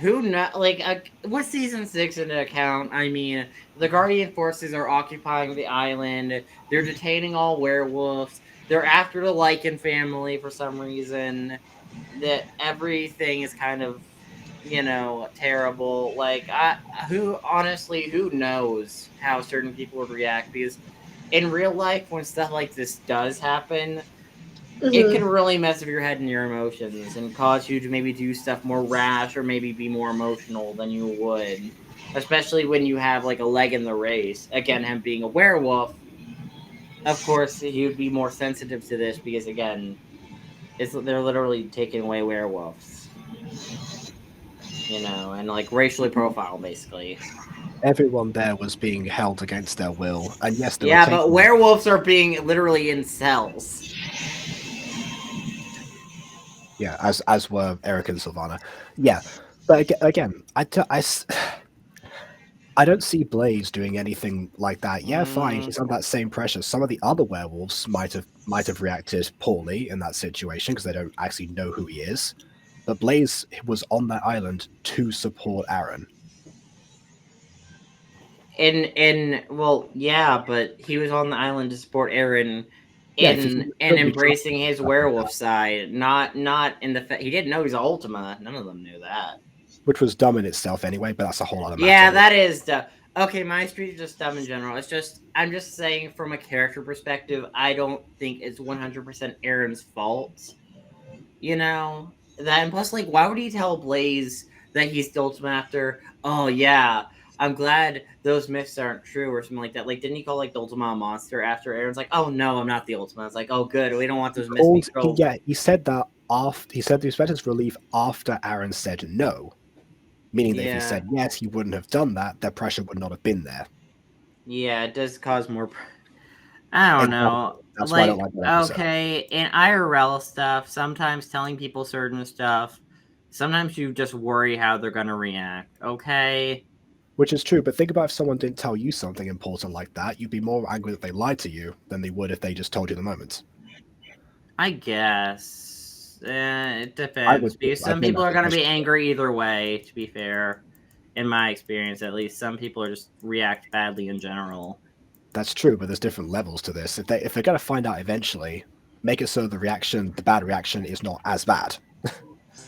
who not like with season 6 into account, I mean, the Guardian forces are occupying the island. They're detaining all werewolves. They're after the Lycan family for some reason. That everything is kind of, you know, terrible. Like, who knows how certain people would react? Because in real life, when stuff like this does happen, it can really mess with your head and your emotions and cause you to maybe do stuff more rash or maybe be more emotional than you would. Especially when you have like a leg in the race. Again, him being a werewolf, of course, he'd be more sensitive to this because, again, they're literally taking away werewolves. You know, and like racially profiled, basically. Everyone there was being held against their will, and yes, they were Yeah, taking... but werewolves are being literally in cells. Yeah, as were Eric and Sylvana. Yeah, but again, I don't see Blaze doing anything like that. Yeah, fine, he's under that same pressure. Some of the other werewolves might have reacted poorly in that situation because they don't actually know who he is. But Blaze was on that island to support Aaron. Well, yeah, but he was on the island to support Aaron Yeah, and embracing his werewolf side, not in the he didn't know he was Ultima. None of them knew that. Which was dumb in itself anyway, but that's a whole other matter. Yeah, that is dumb. Okay, MyStreet is just dumb in general. I'm just saying from a character perspective, I don't think it's 100% Aaron's fault. You know? That, and plus, like, why would he tell Blaze that he's the Ultima after, oh yeah, I'm glad those myths aren't true or something like that. Like, didn't he call like the Ultima a monster after Aaron's like, oh no, I'm not the Ultima. It's like, oh good, we don't want those myths to be true. Yeah, he said that after he said the expected relief after Aaron said no. Meaning that if he said yes, he wouldn't have done that, their pressure would not have been there. Yeah, it does cause more I don't know. That's like, why I don't like that episode. Okay, in IRL stuff, sometimes telling people certain stuff, sometimes you just worry how they're gonna react, okay? Which is true, but think about if someone didn't tell you something important like that, you'd be more angry that they lied to you than they would if they just told you the moment. I guess. It depends. Because some people are gonna be angry either way, to be fair. In my experience, at least. Some people are just react badly in general. That's true, but there's different levels to this. If they're going to find out eventually, make it so the bad reaction is not as bad.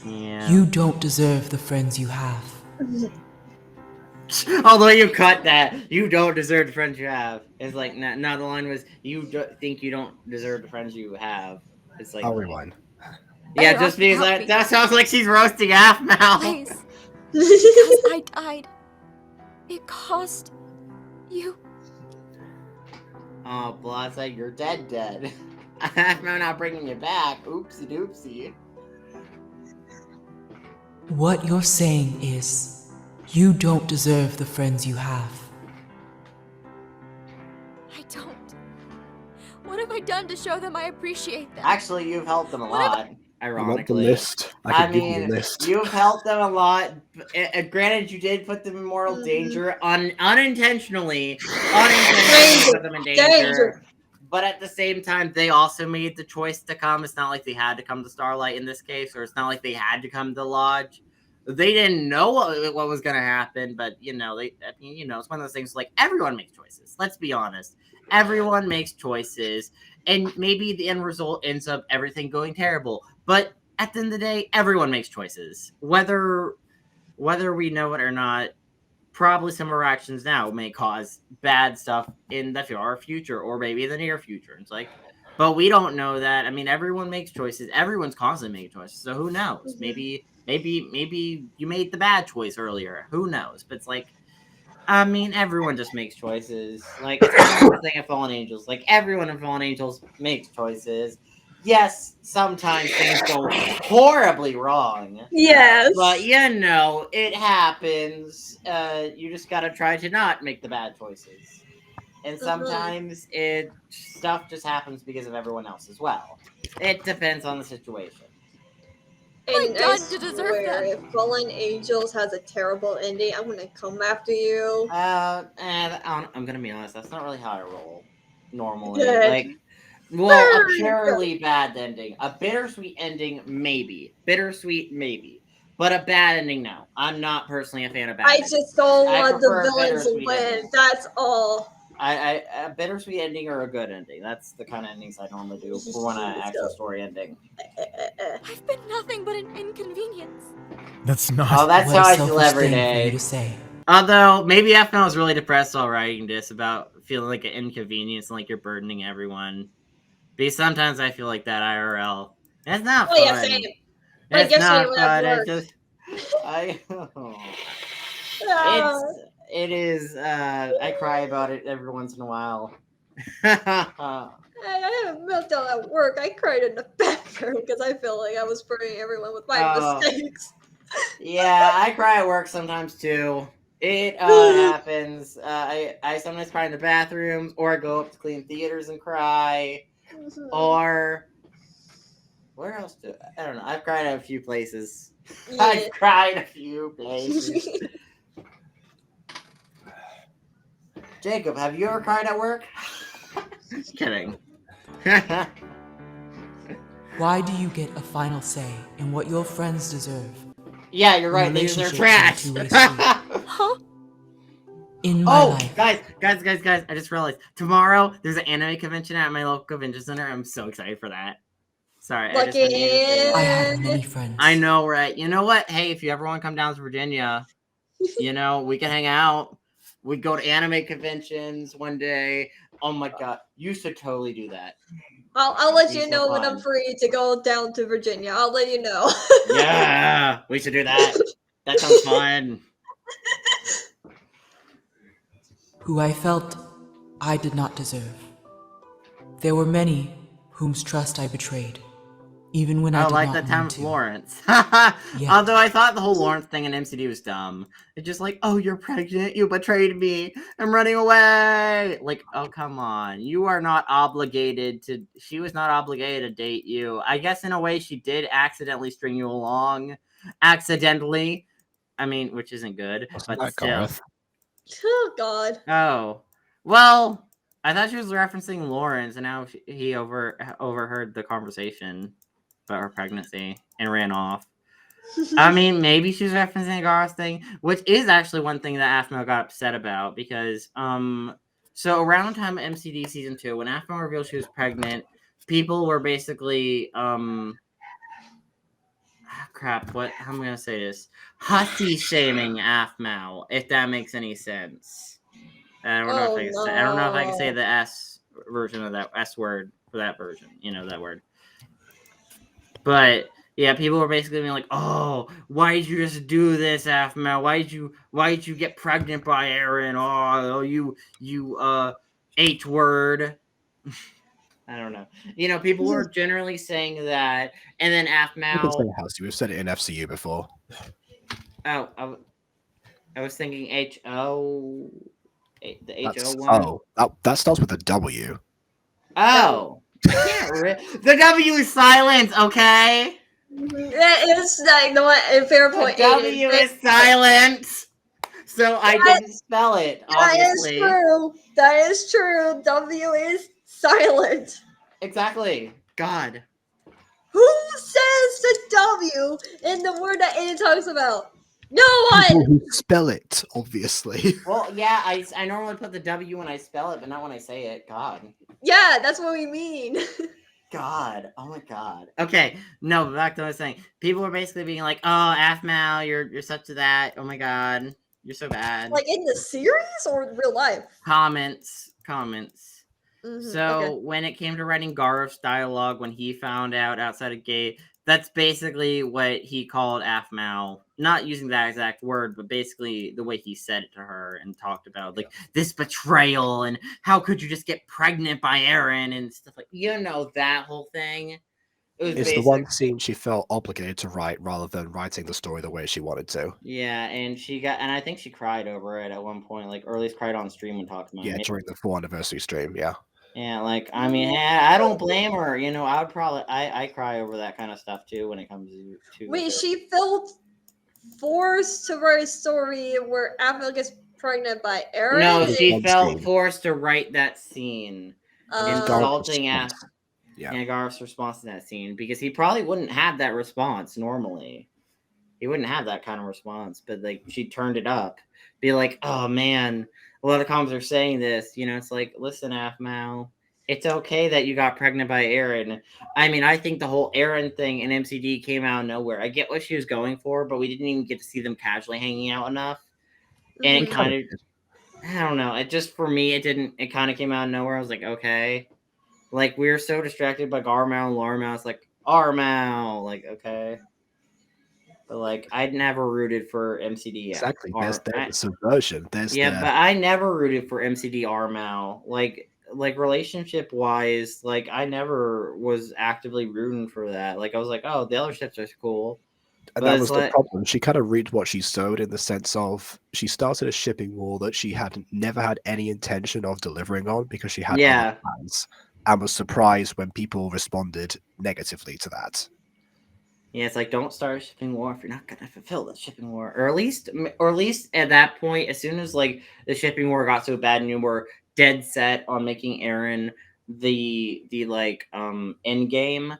Yeah. You don't deserve the friends you have. Although you cut that, you don't deserve the friends you have. It's like, no, the line was, you think you don't deserve the friends you have. It's like, I'll rewind. Yeah, just because that sounds like she's roasting aphmau. Please. Because I died. It cost you. Oh, Blase, you're dead. aphmau not bringing you back. Oopsie doopsie. What you're saying is, you don't deserve the friends you have. I don't. What have I done to show them I appreciate them? Actually, you've helped them a lot. Ironically, the list. I can give you the list. You've helped them a lot. Granted, you did put them in mortal danger, unintentionally. Put them in danger. But at the same time, they also made the choice to come. It's not like they had to come to Starlight in this case, or it's not like they had to come to Lodge. They didn't know what was going to happen, but it's one of those things. Like, everyone makes choices. Let's be honest. Everyone makes choices, and maybe the end result ends up everything going terrible. But at the end of the day, everyone makes choices. Whether we know it or not, probably some of our actions now may cause bad stuff in the far future, or maybe the near future. It's like, but we don't know that. I mean, everyone makes choices. Everyone's constantly making choices. So who knows? Maybe you made the bad choice earlier. Who knows? But it's like, I mean, everyone just makes choices. Like, it's kind of the thing of Fallen Angels. Like, everyone in Fallen Angels makes choices. yes, sometimes things go horribly wrong. Yes. But it happens. You just gotta try to not make the bad choices. And sometimes stuff just happens because of everyone else as well. It depends on the situation. And God, I you deserve swear, that. if Fallen Angels has a terrible ending, I'm gonna come after you. And I'm gonna be honest, that's not really how I roll normally. Good. Like, well, a Very purely bad ending, a bittersweet ending, maybe. Bittersweet, maybe. But a bad ending, no. I'm not personally a fan of bad I endings. just don't I want the prefer a villains to bittersweet win. ending. That's all. A bittersweet ending or a good ending. That's the kind of endings I normally do for when an actual story ending. I've been nothing but an inconvenience. That's not. Oh, that's What how a I feel selfish every thing for you day. to say. Although maybe aphmau was really depressed while writing this about feeling like an inconvenience and like you're burdening everyone. Because sometimes I feel like that IRL. It's not Oh fun. yeah, same. Like It's yesterday not when I fun. worked. It is. I cry about it every once in a while. I had a meltdown at work. I cried in the bathroom because I felt like I was burdening everyone with my mistakes. Yeah, I cry at work sometimes too. It happens. I sometimes cry in the bathrooms, or I go up to clean theaters and cry, or where else I don't know. I've cried at a few places. Yeah. I've cried a few places. Jacob, have you ever cried at work? Kidding. Why do you get a final say in what your friends deserve? Yeah, you're right. They're trash. Huh? In my life. Guys! I just realized tomorrow there's an anime convention at my local convention center. I'm so excited for that. Sorry, I just didn't need to say that. I have many friends. I know, right? You know what? Hey, if you ever want to come down to Virginia, we can hang out. We go to anime conventions one day. Oh my god, you should totally do that. I'll let Be you so know when I'm fun. free to go down to Virginia. I'll let you know. Yeah, we should do that. That sounds fun. Who I felt I did not deserve. There were many whose trust I betrayed, even when I did like not the time mean with to. Lawrence. Yet, Although I thought the whole Lawrence thing in MCD was dumb. It's just like, oh, you're pregnant, you betrayed me, I'm running away. Like, oh, come on. You are not obligated to, she was not obligated to date you. I guess in a way she did accidentally string you along. Accidentally. I mean, which isn't good, Wasn't but that still. Gareth? Oh god. Oh. Well, I thought she was referencing Lawrence, and now he overheard the conversation about her pregnancy and ran off. I mean, maybe she's referencing Garth's thing, which is actually one thing that aphmau got upset about because, so around the time of MCD season 2, when aphmau revealed she was pregnant, people were basically, crap, how am I gonna say this? Hussy shaming aphmau, if that makes any sense. I don't know if I can say the S version of that S word for that version. That word. But yeah, people were basically being like, "Oh, why did you just do this, aphmau? Why did you get pregnant by Aaron? Oh, you H word." I don't know. People were generally saying that, and then aphmau. We've said it in FCU before. Oh, I was thinking HO. The HO one. Oh, that starts with a W. Oh, the W is silent. Okay. It is like the fair point. The W is silent, so I didn't spell it. Obviously, That is true. W is silent. Exactly. God. Who says the W in the word that Aiden talks about? No People one. who spell it, obviously. Well, yeah, I normally put the W when I spell it, but not when I say it. God. Yeah, that's what we mean. God. Oh my God. Okay. No, but back to what I was saying. People were basically being like, "Oh, aphmau, you're such a that. Oh my God, you're so bad." Like in the series or in real life? Comments. Okay. When it came to writing Garth's dialogue, when he found out outside of gate, that's basically what he called aphmau. Not using that exact word, but basically the way he said it to her and talked about like this betrayal and how could you just get pregnant by Aaron and stuff like that whole thing. It's the one scene she felt obligated to write rather than writing the story the way she wanted to. Yeah, and I think she cried over it at one point, like, or at least cried on stream when talking about Yeah, it. during the 4th anniversary stream, yeah. Yeah, like, I mean, I don't blame her, I would probably, I cry over that kind of stuff too when it comes to Wait, she felt forced to write a story where Aphmau gets pregnant by Eren? No, she One felt scene. forced to write that scene. Garth's Insulting response. Garth's response to that scene, because he probably wouldn't have that response normally. He wouldn't have that kind of response, but like she turned it up. Be like, oh man, a lot of comments are saying this. It's like, listen, aphmau, it's okay that you got pregnant by Eren. I mean, I think the whole Eren thing in MCD came out of nowhere. I get what she was going for, but we didn't even get to see them casually hanging out enough. And it kind of, I don't know. It just, for me, it kind of came out of nowhere. I was like, okay. Like, we were so distracted by Garmau and Larmau. It's like, Armau. Like, okay. But, like, I'd never rooted for MCD. Exactly. There's the subversion. But I never rooted for MCD Armau. Like relationship-wise, like, I never was actively rooting for that. Like, I was like, oh, the other ships are cool. And that was the problem. She kind of reaped what she sowed, in the sense of she started a shipping war that she had never had any intention of delivering on, because she had other plans, and was surprised when people responded negatively to that. Yeah, it's like, don't start a shipping war if you're not gonna fulfill the shipping war, or at least at that point, as soon as like the shipping war got so bad and you were dead set on making Eren the like end game.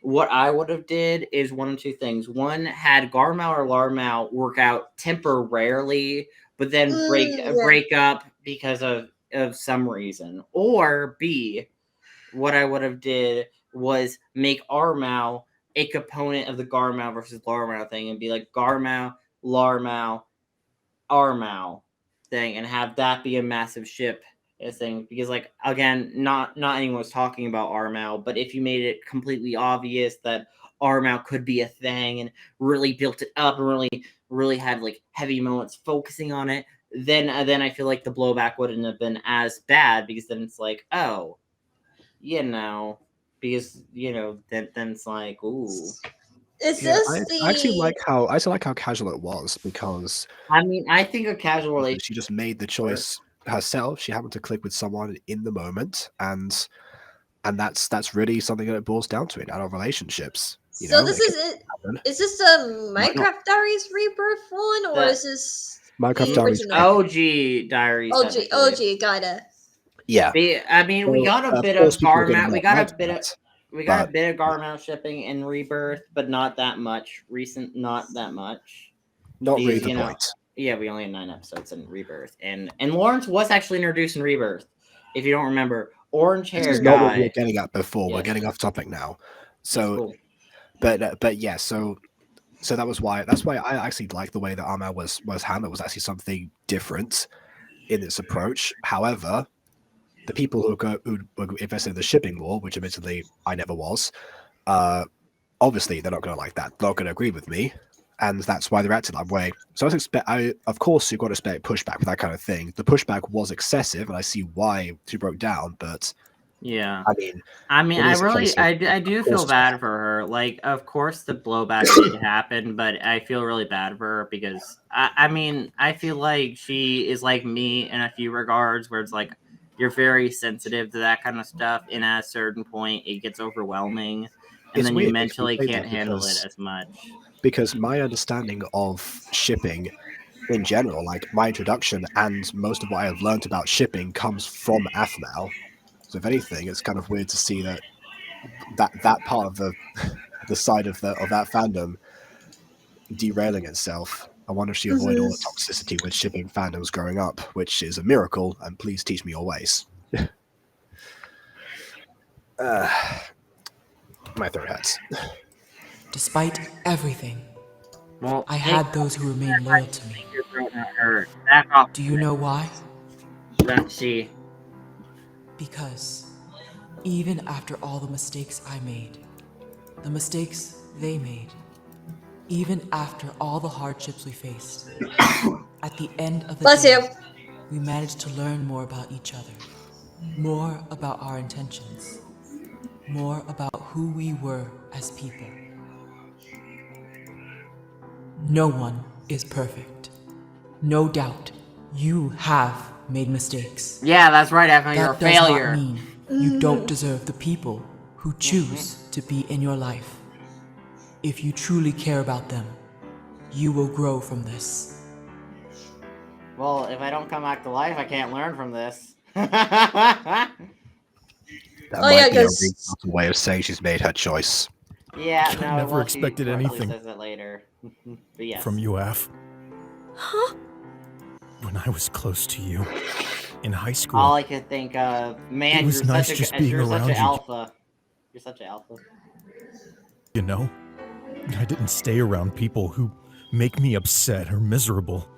What I would have did is one of two things. One, had Garmau or Larmau work out temporarily, but then break up because of some reason. Or B, what I would have did was make Armau a component of the Garmau versus Larmau thing, and be like Garmau, Larmau, Armau thing, and have that be a massive ship thing. Because, like, again, not anyone was talking about Armau, but if you made it completely obvious that Armau could be a thing and really built it up and really had like heavy moments focusing on it, then I feel like the blowback wouldn't have been as bad, because then it's like, oh, because then it's like, ooh. I actually like how casual it was, because I mean, I think a casual relationship, she just made the choice herself. She happened to click with someone in the moment, and that's really something that it boils down to in adult relationships. So this is it. Is this the Minecraft Diaries Rebirth one, or is this Minecraft Diaries OG Diaries? OG, got it. Yeah. I mean, we got a bit of Garmau. We got a bit of Garmau shipping in Rebirth, but not that much. Not that much. Not really the point. Yeah, we only had 9 episodes in Rebirth, and Lawrence was actually introduced in Rebirth. If you don't remember, orange hair guy. This is not what we were getting at before. Yes. We're getting off topic now. So, cool. but yeah, so that was why. That's why I actually like the way that Armau was handled. It was actually something different in its approach. However, the people who were invested in the shipping war, which admittedly I never was, obviously they're not going to like that. They're not going to agree with me, and that's why they're acting that way. So of course, you've got to expect pushback for that kind of thing. The pushback was excessive, and I see why she broke down. But yeah, I mean, I do feel bad for her. Like, of course, the blowback did happen, but I feel really bad for her, because I feel like she is like me in a few regards, where it's like, you're very sensitive to that kind of stuff, and at a certain point, it gets overwhelming, and then you mentally can't handle it as much. Because my understanding of shipping in general, like my introduction and most of what I have learned about shipping, comes from aphmau. So if anything, it's kind of weird to see that part of the side of that fandom derailing itself. I wonder if she avoided all the toxicity with shipping fandoms growing up, which is a miracle, and please teach me your ways. My throat hurts. Despite everything, well, I had those who remained loyal to me. Do you know why? Let's see. Because even after all the mistakes I made, the mistakes they made, even after all the hardships we faced, at the end of the day, we managed to learn more about each other, more about our intentions. more about who we were as people. No one is perfect. No doubt, you have made mistakes. Yeah, that's right, Aphmau, you're a That does failure. not mean you don't deserve the people who choose to be in your life. If you truly care about them, you will grow from this. Well, if I don't come back to life, I can't learn from this. That Oh, yeah, might be a 'cause- reasonable way of saying she's made her choice. Yeah, I no, never well, expected she anything says it later. But yes. from you, Aph. Huh? When I was close to you in high school, All I could think of, man, It was you're nice such a, just being you're such around an you. alpha. You're such an alpha. you know, I didn't stay around people who make me upset or miserable.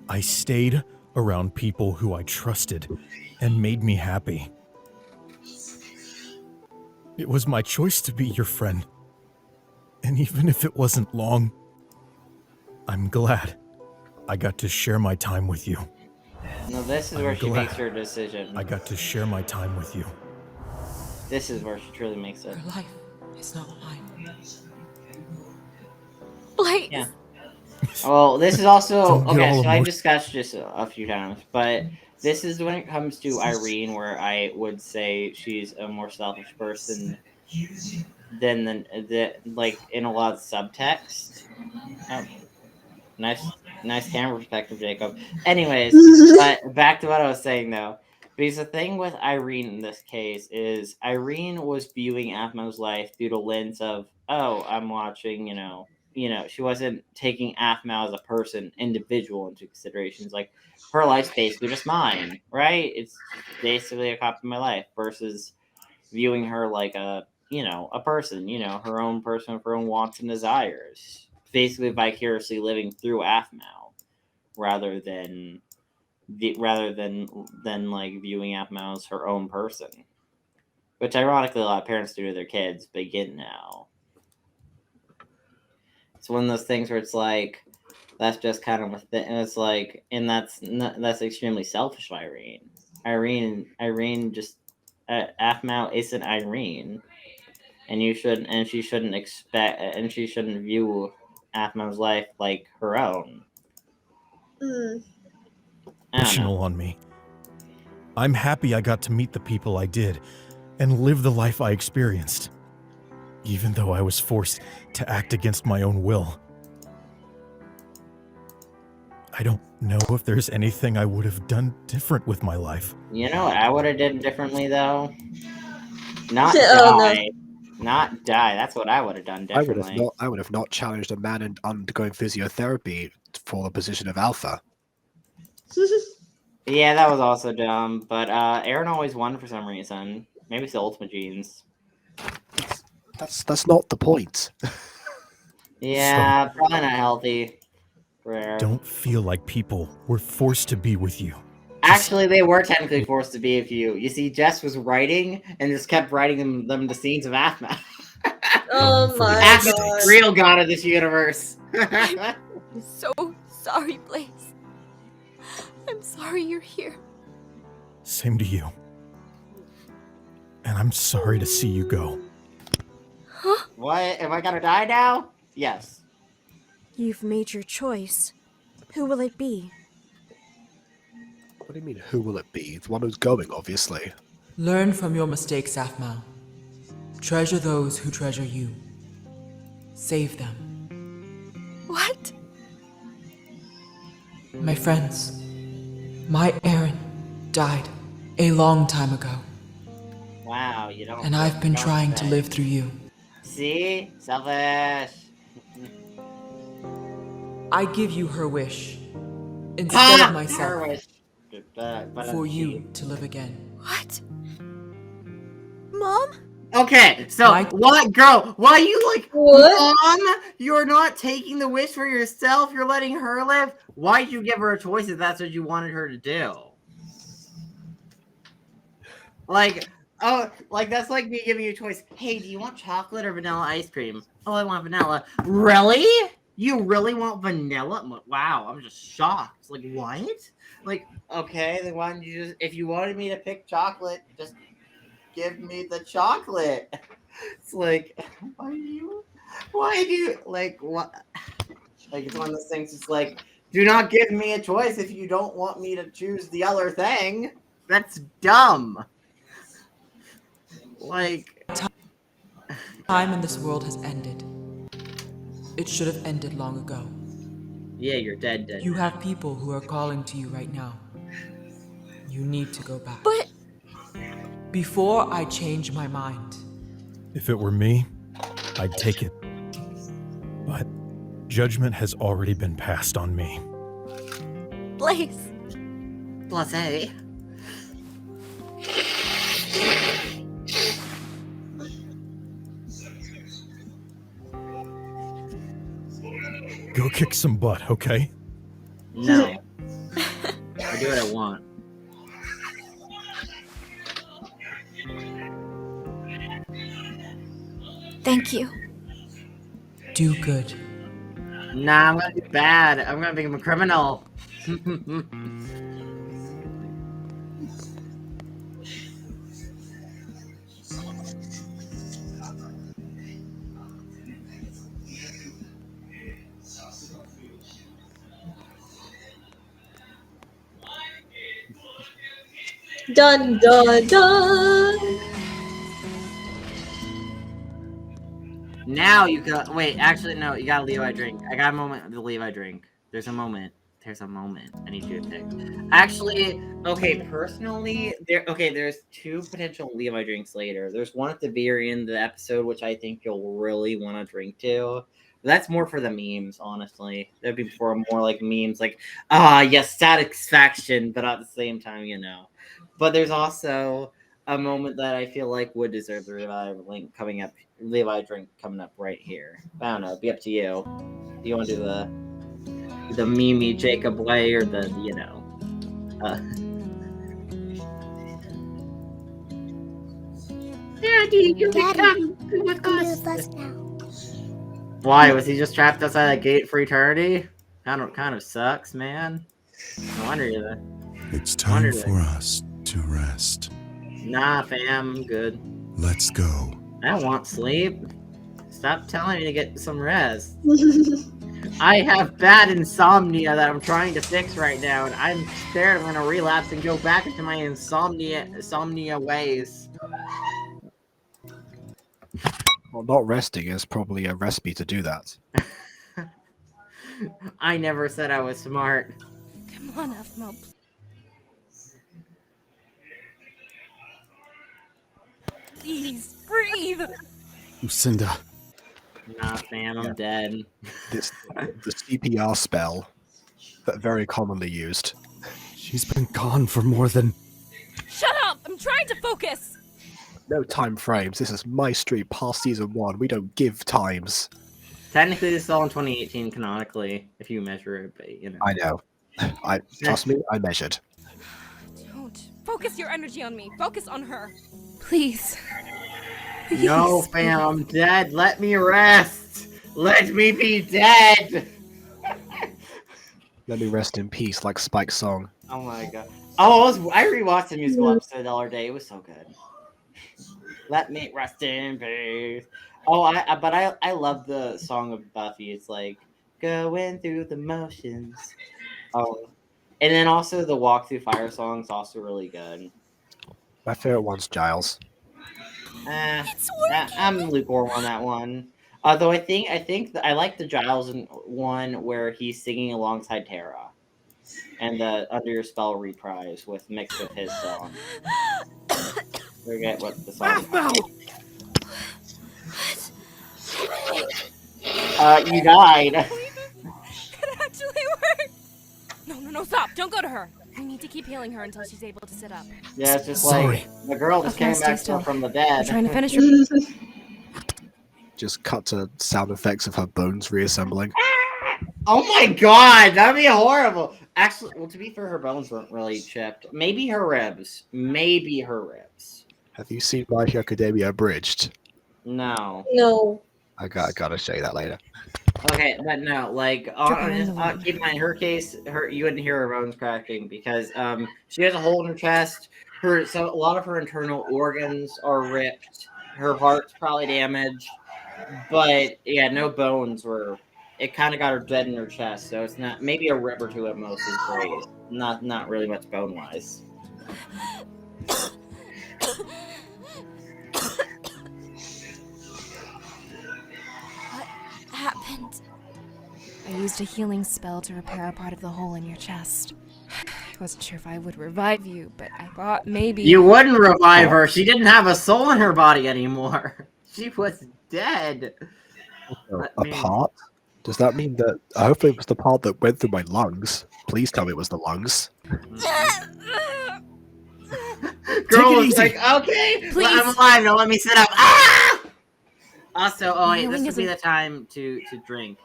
I stayed around people who I trusted and made me happy. It was my choice to be your friend. And even if it wasn't long, I'm glad I got to share my time with you. No, this is where she makes her decision. I got to share my time with you. This is where she truly makes it. Her life is not mine. Blaze. Yeah. Well, this is also Don't get okay. all So I emotional. discussed this a few times, but this is when it comes to Irene, where I would say she's a more selfish person than the like in a lot of subtext. Oh, nice camera perspective, Jacob. Anyways, but back to what I was saying though. Because the thing with Irene in this case is Irene was viewing aphmau's life through the lens of, oh, I'm watching, she wasn't taking aphmau as a person, individual into considerations. Like her life's basically just mine, right? It's basically a copy of my life versus viewing her like a person, her own person with her own wants and desires, basically vicariously living through aphmau rather than like viewing aphmau as her own person, which ironically a lot of parents do to their kids begin now. It's one of those things where it's like that's just kind of a thing, and it's like, and that's extremely selfish of Irene just aphmau isn't Irene. And she shouldn't view aphmau's life like her own. I don't know. Emotional on me. I'm happy I got to meet the people I did and live the life I experienced, even though I was forced to act against my own will. I don't know if there's anything I would have done different with my life. You know what I would have done differently though? Not Oh, die. Not die. That's what I would have done differently. I would have not challenged a man undergoing physiotherapy for the position of alpha. Yeah, that was also dumb. But Aaron always won for some reason. Maybe it's the ultimate genes. That's not the point. Yeah, probably not healthy. Rare. Don't feel like people were forced to be with you. Actually, they were technically forced to be with you. You see, Jess was writing and just kept writing them the scenes of aphmau. Oh my Aphmau's god. real god of this universe. I'm so sorry, Blaze. I'm sorry you're here. Same to you. And I'm sorry to see you go. Huh? What? Am I gonna die now? Yes. You've made your choice. Who will it be? What do you mean, who will it be? The one who's going, obviously. Learn from your mistakes, aphmau. Treasure those who treasure you. Save them. What? My friends, my Aaron died a long time ago, Wow, you don't. and I've been don't trying to say. live through you. See? Selfish. I give you her wish instead of Her myself wish. But for you to live again. What? Mom? Okay, so Mike? what, girl? Why you like, What? Mom? You're not taking the wish for yourself. You're letting her live. Why'd you give her a choice if that's what you wanted her to do? Like, oh, like that's like me giving you a choice. Hey, do you want chocolate or vanilla ice cream? Oh, I want vanilla. Really? You really want vanilla? Wow, I'm just shocked. Like, what? Like, okay, then why don't you just, if you wanted me to pick chocolate, just give me the chocolate. It's like, why do you, like, what? Like, it's one of those things, it's like, do not give me a choice if you don't want me to choose the other thing. That's dumb. Like, Time in this world has ended. It should have ended long ago. yeah, you're dead. You have people who are calling to you right now. You need to go back. But Before I change my mind. If it were me, I'd take it. But judgment has already been passed on me. Blaze, Blase. Go kick some butt, okay? No. I do what I want. thank you. Do good. Nah, I'm gonna do bad. I'm gonna become a criminal. Dun dun dun. Now you got wait. Actually, no. You gotta leave. I drink. I got a moment to leave. I drink. There's a moment. There's a moment. I need you to pick. Actually, okay. Personally, there's two potential Levi drinks later. There's one at the very end of the episode, which I think you'll really want to drink to. That's more for the memes, honestly. That'd be for more like memes, like yes, satisfaction, but at the same time, you know. But there's also a moment that I feel like would deserve the Levi drink coming up right here. I don't know. It'd be up to you. Do you want to do the Mimi Jacob way or the Daddy, you can come with us now. Why was he just trapped outside that gate for eternity? Kind of sucks, man. No wonder you're there. It's time for us to rest. Nah, fam, I'm good. Let's go. I don't want sleep. Stop telling me to get some rest. I have bad insomnia that I'm trying to fix right now, and I'm scared I'm gonna relapse and go back into my insomnia ways. Well, not resting is probably a recipe to do that. I never said I was smart. Come on, aphmau. Please, breathe! Lucinda. Nah, fam, I'm dead. The CPR spell that very commonly used. She's been gone for more than... Shut up! I'm trying to focus! No time frames. This is MyStreet past season 1. We don't give times. Technically, this is all in 2018 canonically, if you measure it, but you know. I know. Trust me, I measured. Don't. Focus your energy on me. Focus on her. Please. No, fam, I'm dead. Let me rest. Let me be dead. Let me rest in peace, like Spike's song. Oh my god. Oh, I rewatched the musical episode the other day. It was so good. Let me rest in peace. Oh, I love the song of Buffy. It's like going through the motions. Oh, and then also the Walk Through Fire song is also really good. My favorite one's Giles. I'm lukewarm on that one. Although I think I like the Giles one where he's singing alongside Tara, and the Under Your Spell reprise mixed with his song. Forget what the song is. You died. It actually worked! No, stop! Don't go to her! We need to keep healing her until she's able to sit up. Yeah, it's just like the girl just came back from the dead. I'm trying to finish her. Just cut to sound effects of her bones reassembling. Oh my god, that'd be horrible. Actually, well, to be fair, her bones weren't really chipped. Maybe her ribs. Have you seen My Hero Academia Abridged? No. No. I gotta show you that later. Okay, but no, like keep in mind her case, you wouldn't hear her bones cracking because she has a hole in her chest. A lot of her internal organs are ripped. Her heart's probably damaged, but yeah, no bones were. It kind of got her dead in her chest, so it's not maybe a rib or two at most is great. Not really much bone wise. What happened? I used a healing spell to repair a part of the hole in your chest. I wasn't sure if I would revive you, but I thought maybe... You wouldn't revive her. She didn't have a soul in her body anymore. She was dead. A part? Does that mean that... hopefully it was the part that went through my lungs. Please tell me it was the lungs. Girl was like, okay, well, I'm alive. Now let me sit up. Ah! Also, wait, this would be the time to drink,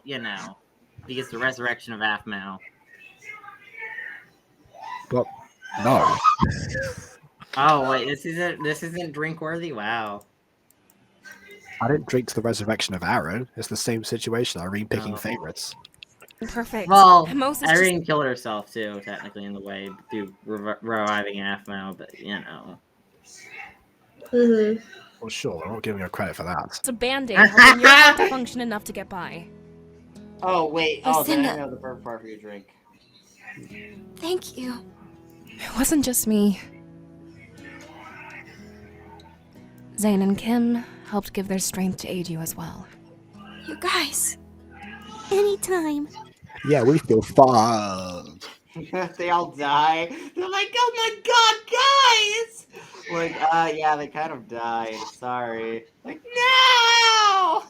because the resurrection of aphmau. But no. Oh wait, this isn't drink worthy. Wow. I didn't drink to the resurrection of Aaron. It's the same situation. Irene picking favorites. Perfect. Well, Moses Irene killed herself too, technically in the way through reviving aphmau, but Well, sure. I'm not giving her credit for that. It's a band-aid, helping your heart to function enough to get by. Oh wait. Oh, then I Lucinda. know the perfect part for your drink. Thank you. It wasn't just me. Zane and Kim helped give their strength to aid you as well. You guys. Anytime. Yeah, we feel fine. They all die. They're like, oh my god, guys! Like, yeah, they kind of died. Sorry. Like, no!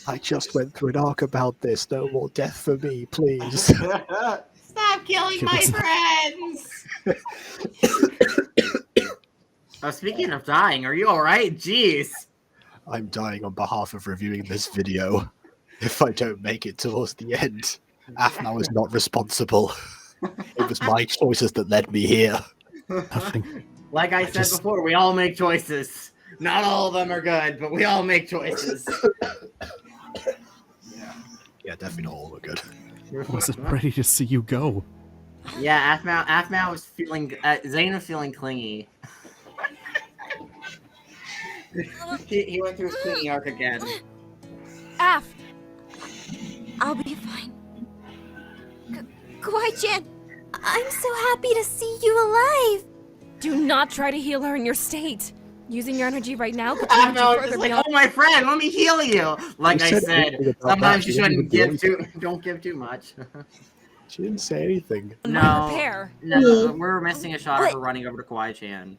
I just went through an arc about this. No more death for me, please. Stop killing my friends! Oh, speaking of dying, are you alright? Jeez. I'm dying on behalf of reviewing this video. If I don't make it towards the end, aphmau is not responsible. It was my choices that led me here. Like I said before, we all make choices. Not all of them are good, but we all make choices. Yeah, definitely not all are good. I wasn't ready to see you go. Yeah, aphmau was feeling... Zane was feeling clingy. he went through his clingy arc again. Af! I'll be fine. Kawaii-chan, I'm so happy to see you alive. Do not try to heal her in your state. Using your energy right now could change you Aphmau further is like, beyond... oh my friend, let me heal you. Like I said, sometimes you shouldn't give don't give too much. She didn't say anything. No, Repair. no, we're missing a shot of her running over to Kawaii-chan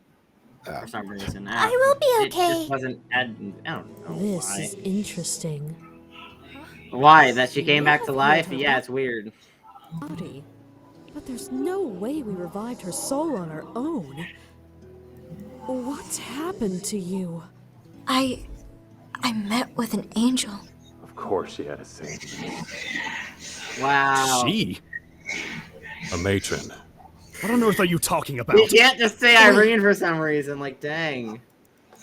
for some reason. I will be okay. It just wasn't. I don't know This why. is interesting. Why? That she came back to life? Yeah, it's weird. Body. But there's no way we revived her soul on our own. What happened to you? I met with an angel. Of course she had a saint. Wow. She? A matron. What on earth are you talking about? You can't just say Irene for some reason. Like, dang.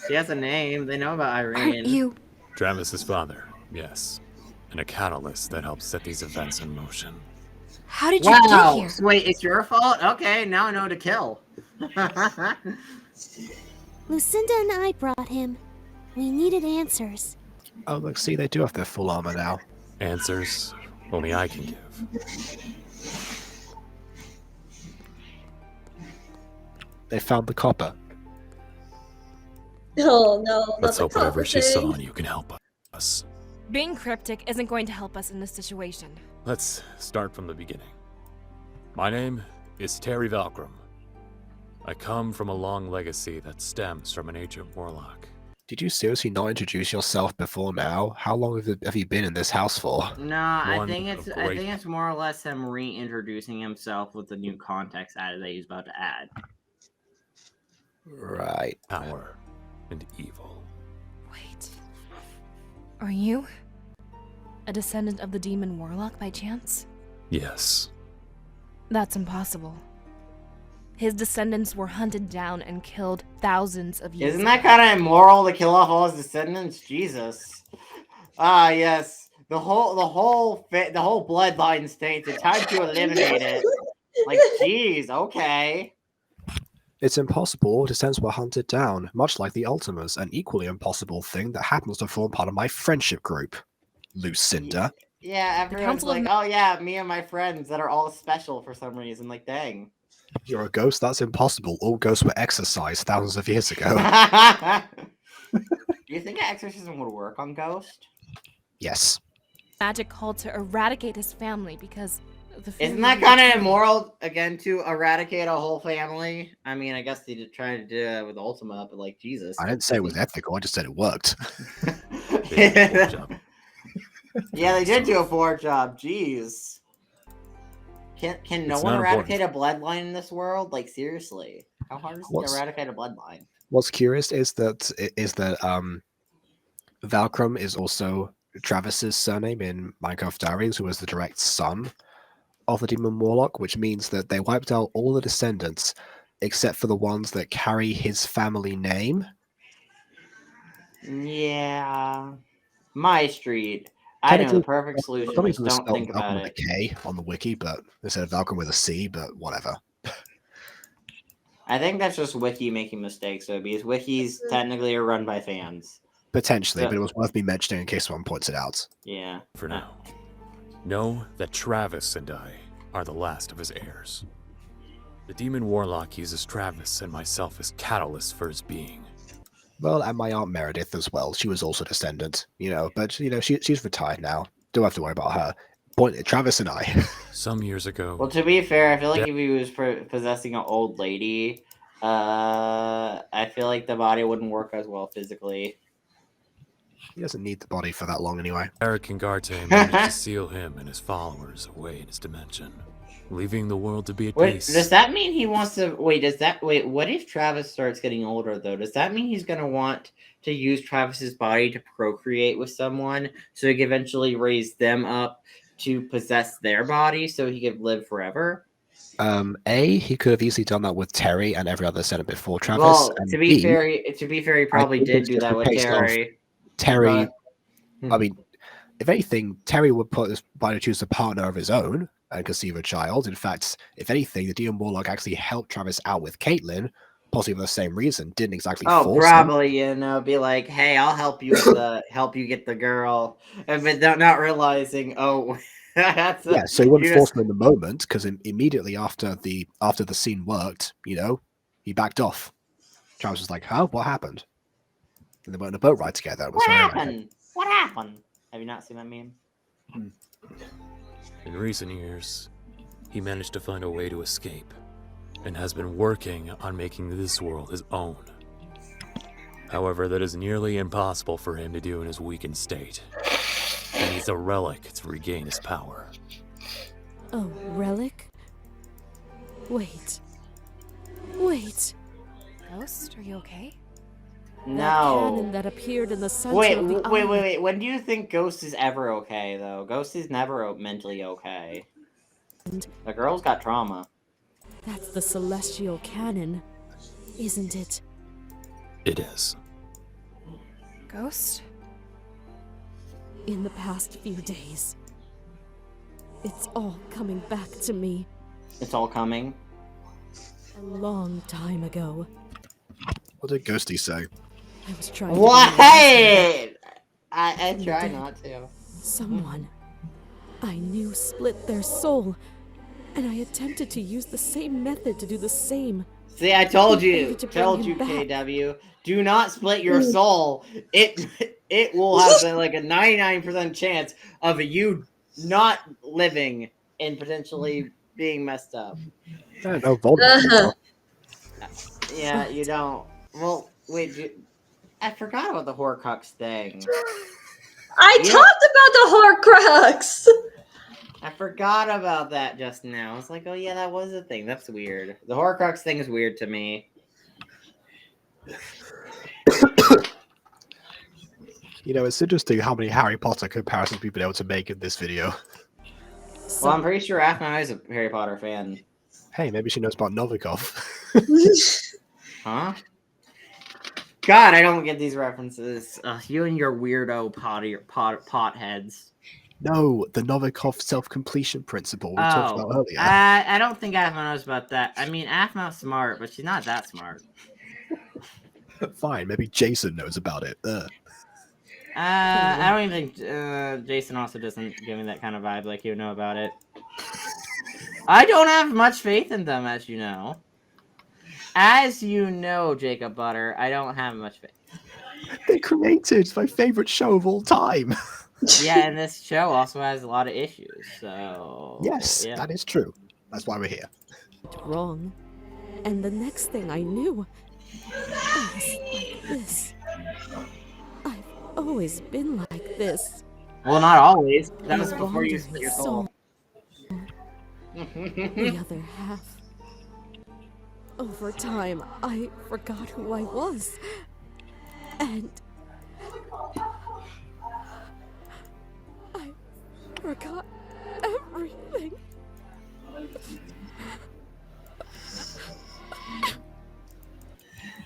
She has a name. They know about Irene. Aren't you? Travis's father, yes. And a catalyst that helps set these events in motion. How did you get here? So wait, it's your fault? Okay, now I know to kill. Lucinda and I brought him. We needed answers. Oh, look, see, they do have their full armor now. Answers only I can give. They found the copper. Oh no. Let's hope whatever she saw thing. in you can help us. Being cryptic isn't going to help us in this situation. Let's start from the beginning. My name is Terry Valgrim. I come from a long legacy that stems from an ancient warlock. Did you seriously not introduce yourself before now? How long have you been in this house for? No, I think it's more or less him reintroducing himself with the new context added that he's about to add. Right. Power and evil. Wait. Are you a descendant of the demon warlock by chance? Yes. That's impossible. His descendants were hunted down and killed thousands of years Isn't that kind of immoral to kill off all his descendants? Jesus. Ah, yes. The whole bloodline states it's time to eliminate it. Like, geez, okay. It's impossible. Descents were hunted down, much like the Ultimas, an equally impossible thing that happens to form part of my friendship group. Lucinda. Yeah, everyone's like, oh yeah, me and my friends that are all special for some reason. Like, dang. You're a ghost? That's impossible. All ghosts were exorcised thousands of years ago. Do you think an exorcism would work on Ghost? Yes. Magic called to eradicate his family because the family Isn't that kind of immoral, again, to eradicate a whole family? I mean, I guess they did try to do it with Ultima, but like, Jesus. I didn't say it was ethical, I just said it worked. Yeah, they did do a poor job. Jeez. Can no one eradicate a bloodline in this world? Like, seriously. How hard is it to eradicate a bloodline? What's curious is that Valkrum is also Travis's surname in Minecraft Diaries, who was the direct son of the Demon Warlock, which means that they wiped out all the descendants except for the ones that carry his family name. Yeah. MyStreet. I know the perfect solution. Just don't think about it. With a K on the wiki, but they said Valkrum with a C, but whatever. I think that's just Wiki making mistakes, though, because Wikis technically are run by fans. Potentially, but it was worth me mentioning in case someone points it out. Yeah. For now, know that Travis and I are the last of his heirs. The Demon Warlock uses Travis and myself as catalysts for his being. Well, and my Aunt Meredith as well. She was also a descendant, but she's retired now. Don't have to worry about her. Travis and I. Some years ago. Well, to be fair, I feel like if he was possessing an old lady, I feel like the body wouldn't work as well physically. He doesn't need the body for that long anyway. Eric and Garte managed to seal him and his followers away in his dimension, leaving the world to be at peace. Does that mean he wants to... What if Travis starts getting older, though? Does that mean he's going to want to use Travis's body to procreate with someone so he can eventually raise them up to possess their body so he could live forever? He could have easily done that with Terry and every other descendant before Travis. Well, to be fair, he probably did do that with Terry. I mean, if anything, Terry would put his body to choose a partner of his own and conceive a child. In fact, if anything, the Demon Warlock actually helped Travis out with Caitlyn, possibly for the same reason. Didn't exactly force probably, him. Be like, hey, I'll help you help you get the girl, but not realizing, so he wouldn't force him in the moment because immediately after the scene worked, he backed off. Travis was like, "Huh? What happened?" And they went on a boat ride together. What happened? What happened? Have you not seen that meme? In recent years, he managed to find a way to escape, and has been working on making this world his own. However, that is nearly impossible for him to do in his weakened state. He needs a relic to regain his power. A relic? Wait. Ghost, are you okay? No. That cannon that appeared in the center of the wait. When do you think Ghost is ever okay, though? Ghost is never mentally okay. The girl's got trauma. That's the celestial cannon, isn't it? It is. Ghost? In the past few days, it's all coming back to me. It's all coming? A long time ago. What did Ghosty say? I was trying to... What? I try not to. Someone I knew split their soul, and I attempted to use the same method to do the same. See, I told you, KW. Do not split your soul. It will have like a 99% chance of you not living and potentially being messed up. Yeah, you don't. Well, wait, I forgot about the Horcrux thing. I talked about the Horcrux! I forgot about that just now. I was like, oh yeah, that was a thing. That's weird. The Horcrux thing is weird to me. It's interesting how many Harry Potter comparisons we've been able to make in this video. Well, I'm pretty sure aphmau is a Harry Potter fan. Hey, maybe she knows about Novikov. Huh? God, I don't get these references. You and your weirdo pot heads. No, the Novikov self-completion principle we talked about earlier. I don't think aphmau knows about that. I mean, aphmau's smart, but she's not that smart. Fine, maybe Jason knows about it. I don't even think Jason also doesn't give me that kind of vibe like you know about it. I don't have much faith in them, as you know. As you know, Jacob Butter, I don't have much faith. They created my favorite show of all time. Yeah, and this show also has a lot of issues, so... Yes, yeah. that is true. That's why we're here. Wrong. And the next thing I knew, I was like this. I've always been like this. Well, not always. That was I before you bonded split with your soul. The other half. Over time, I forgot who I was. And I forgot everything.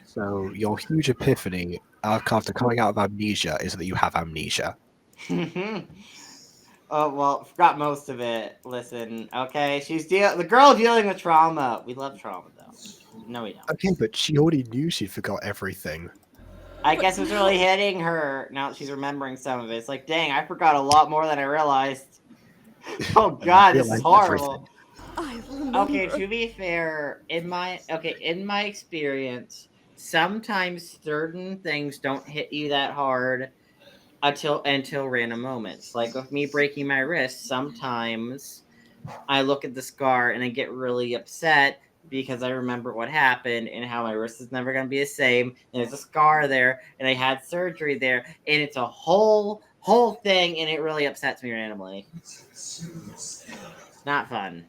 So your huge epiphany after coming out of amnesia is that you have amnesia. Oh, well, forgot most of it. Listen, okay? She's the girl dealing with trauma. We love trauma, though. No, we don't. Okay, but she already knew she forgot everything. I guess it was really hitting her now that she's remembering some of it. It's like, dang, I forgot a lot more than I realized. Oh, God, this is horrible. Okay, to be fair, in my experience, sometimes certain things don't hit you that hard until random moments. Like with me breaking my wrist, sometimes I look at the scar and I get really upset because I remember what happened and how my wrist is never going to be the same. And there's a scar there, and I had surgery there, and it's a whole thing, and it really upsets me randomly. Not fun.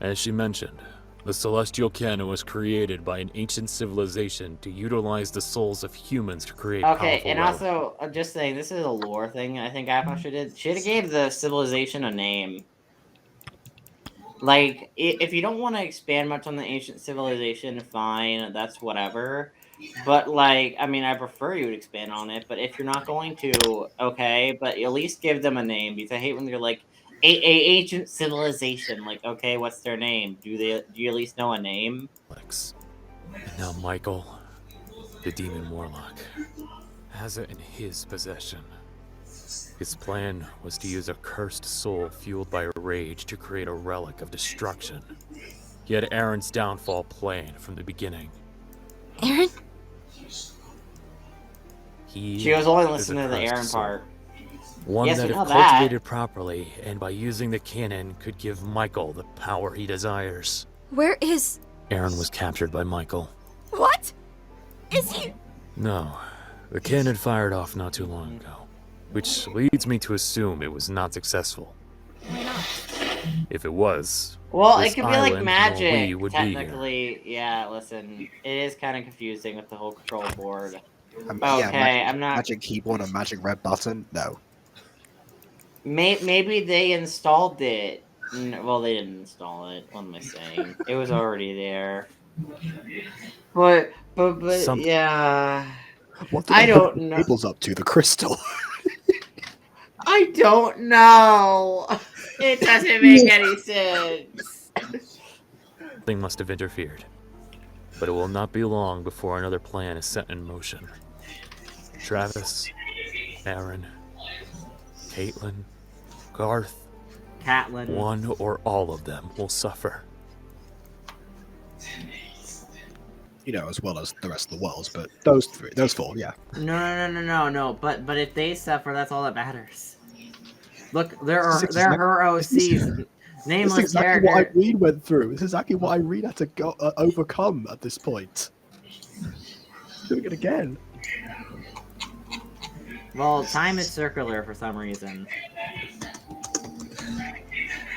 As she mentioned, the celestial canon was created by an ancient civilization to utilize the souls of humans to create Okay, powerful and relics. also, I'm just saying, this is a lore thing. I think aphmau should have gave the civilization a name. Like, if you don't want to expand much on the ancient civilization, fine, that's whatever. But, like, I mean, I prefer you to expand on it, but if you're not going to, okay, but at least give them a name, because I hate when they're like, a ancient civilization, like, okay, what's their name? Do you at least know a name? And now Michael, the demon warlock, has it in his possession. His plan was to use a cursed soul fueled by rage to create a relic of destruction. He had Aaron's downfall planned from the beginning. Aaron? She was only listening to the Aaron part. One Yes, that, we if know that. cultivated properly and by using the cannon, could give Michael the power he desires. Where is... Aaron was captured by Michael. What? Is he... No, the cannon fired off not too long ago, which leads me to assume it was not successful. Why not? If it was, Well, this it could be like island, magic, well, we would be here. technically. Yeah, listen, it is kind of confusing with the whole control board. Yeah, I'm not... Magic keyboard and magic red button? No. Maybe they installed it. Well, they didn't install it. What am I saying? It was already there. But yeah. What I don't know. Cable's up to the crystal. I don't know. It doesn't make any sense. Something must have interfered. But it will not be long before another plan is set in motion. Travis, Aaron, Caitlin, Garth, Catlin. one or all of them will suffer. You know, as well as the rest of the world, but those four, yeah. No. But if they suffer, that's all that matters. Look, there are her OCs. Nameless This is exactly character. what Irene went through. This is exactly what Irene had to overcome at this point. Doing it again. Well, time is circular for some reason.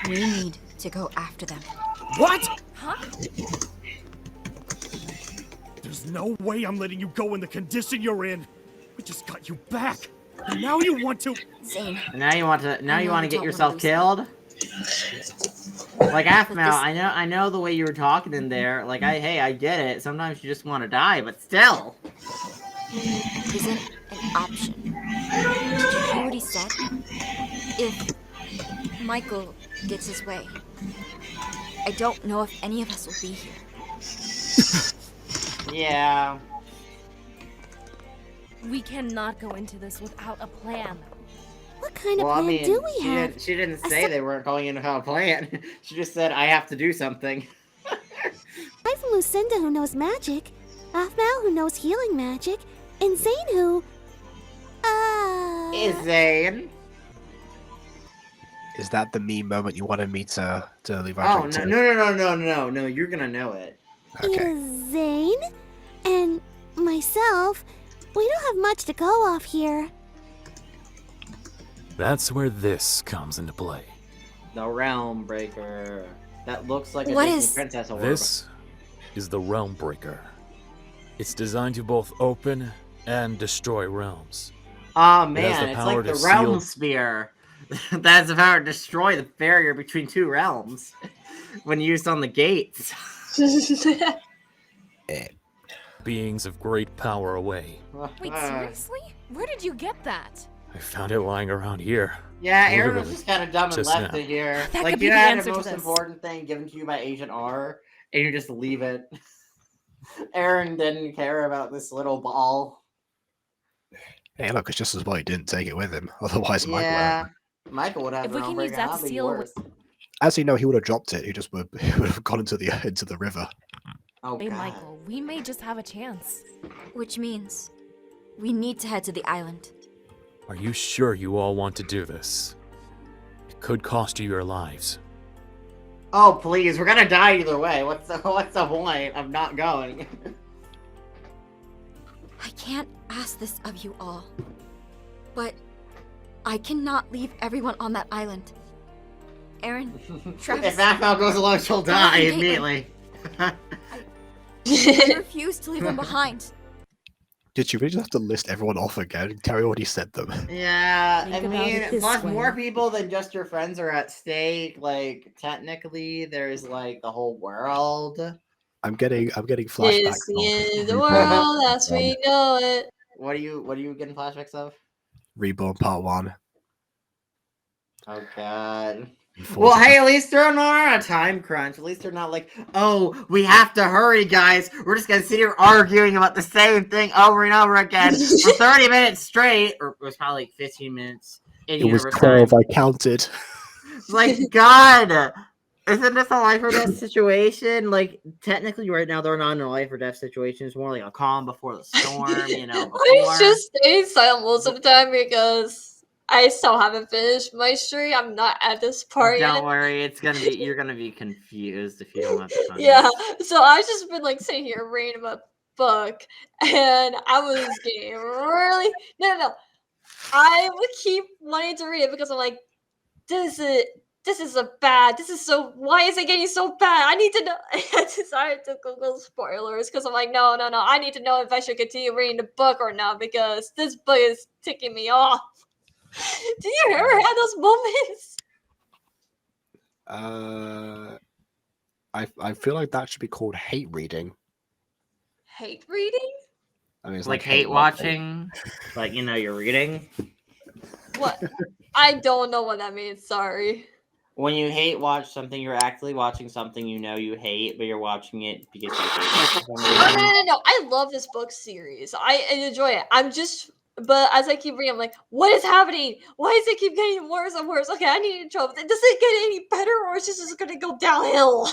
We need to go after them. What? Huh? There's no way I'm letting you go in the condition you're in. We just got you back. And now you want to... Zane. Now you want to get don't yourself wanna lose killed? Like aphmau, I know the way you were talking in there. Like I get it. Sometimes you just want to die, but still. isn't an option. Did you hear what he said? If Michael gets his way, I don't know if any of us will be here. Yeah. We cannot go into this without a plan. What kind of Well, plan I mean, do we have? she didn't say they weren't going in without a plan. She just said, I have to do something. Aside from Lucinda, who knows magic, aphmau, who knows healing magic, and Zane, who... Is Zane? Is that the me moment you wanted me to leave Oh, out? no, you're gonna know it. Okay. Is Zane and myself, we don't have much to go off here. That's where this comes into play. The Realm Breaker. That looks like a What Disney is- princess orb. This is the Realm Breaker. It's designed to both open and destroy realms. Oh It has man, the it's power like the to Realm seal- Spear. That's the power to destroy the barrier between two realms when used on the gates. Beings of great power away. Wait, seriously? Where did you get that? I found it lying around here. Yeah, Aaron was Literally, just kind of dumb and just left now. it here. That Like could be you the had answer the to most this. important thing given to you by Agent R, and you just leave it. Aaron didn't care about this little ball. Hey, look, it's just as well he didn't take it with him. Otherwise, Yeah, Michael would have If we Realm can use Breaker, that that'd be seal- worse. as you know, he would have dropped it. He just would have gone into the river. Oh Hey, god. Michael, we may just have a chance. Which means we need to head to the island. Are you sure you all want to do this? It could cost you your lives. Oh please, we're gonna die either way. What's the point of not going? I can't ask this of you all, but I cannot leave everyone on that island. Aaron, Travis, If aphmau goes alone, she'll die Caitlin. immediately. I refuse to leave them behind. Did you really just have to list everyone off again? Terry already said them. Yeah, Think I about mean, it this plus way. more people than just your friends are at stake. Like, technically, there's like the whole world. I'm getting flashbacks. It's the end of the Reborn. world as we know it. What are you getting flashbacks of? Reborn Part 1. Oh god. and Well, Forza. hey, at least they're not on a time crunch. At least they're not like, oh, we have to hurry, guys. We're just gonna sit here arguing about the same thing over and over again for 30 minutes straight. Or it was probably like 15 minutes in It was universe 12, time. I counted. Like, God, isn't this a life or death situation? Like, technically, right now, they're not in a life or death situation. It's more like a calm before the storm, you know. I just stay silent most of the time because I still haven't finished MyStreet. I'm not at this part Don't yet. worry, you're gonna be confused if you don't have the time. Yeah, so I've just been like sitting here reading a book, and I was getting really no. I would keep wanting to read it because I'm like, this is why is it getting so bad? I need to know. I decided to Google spoilers because I'm like, no, I need to know if I should continue reading the book or not because this book is ticking me off. Do you ever have those moments? I feel like that should be called hate reading. Hate reading? I mean, it's Like hate watching, like, you know, you're reading. What? I don't know what that means. Sorry. When you hate watch something, you're actually watching something you know you hate, but you're watching it because you hate it. For some reason. No. I love this book series. I enjoy it. But as I keep reading, I'm like, what is happening? Why does it keep getting worse and worse? Okay, I need to trouble. Does it get any better, or is it just going to go downhill?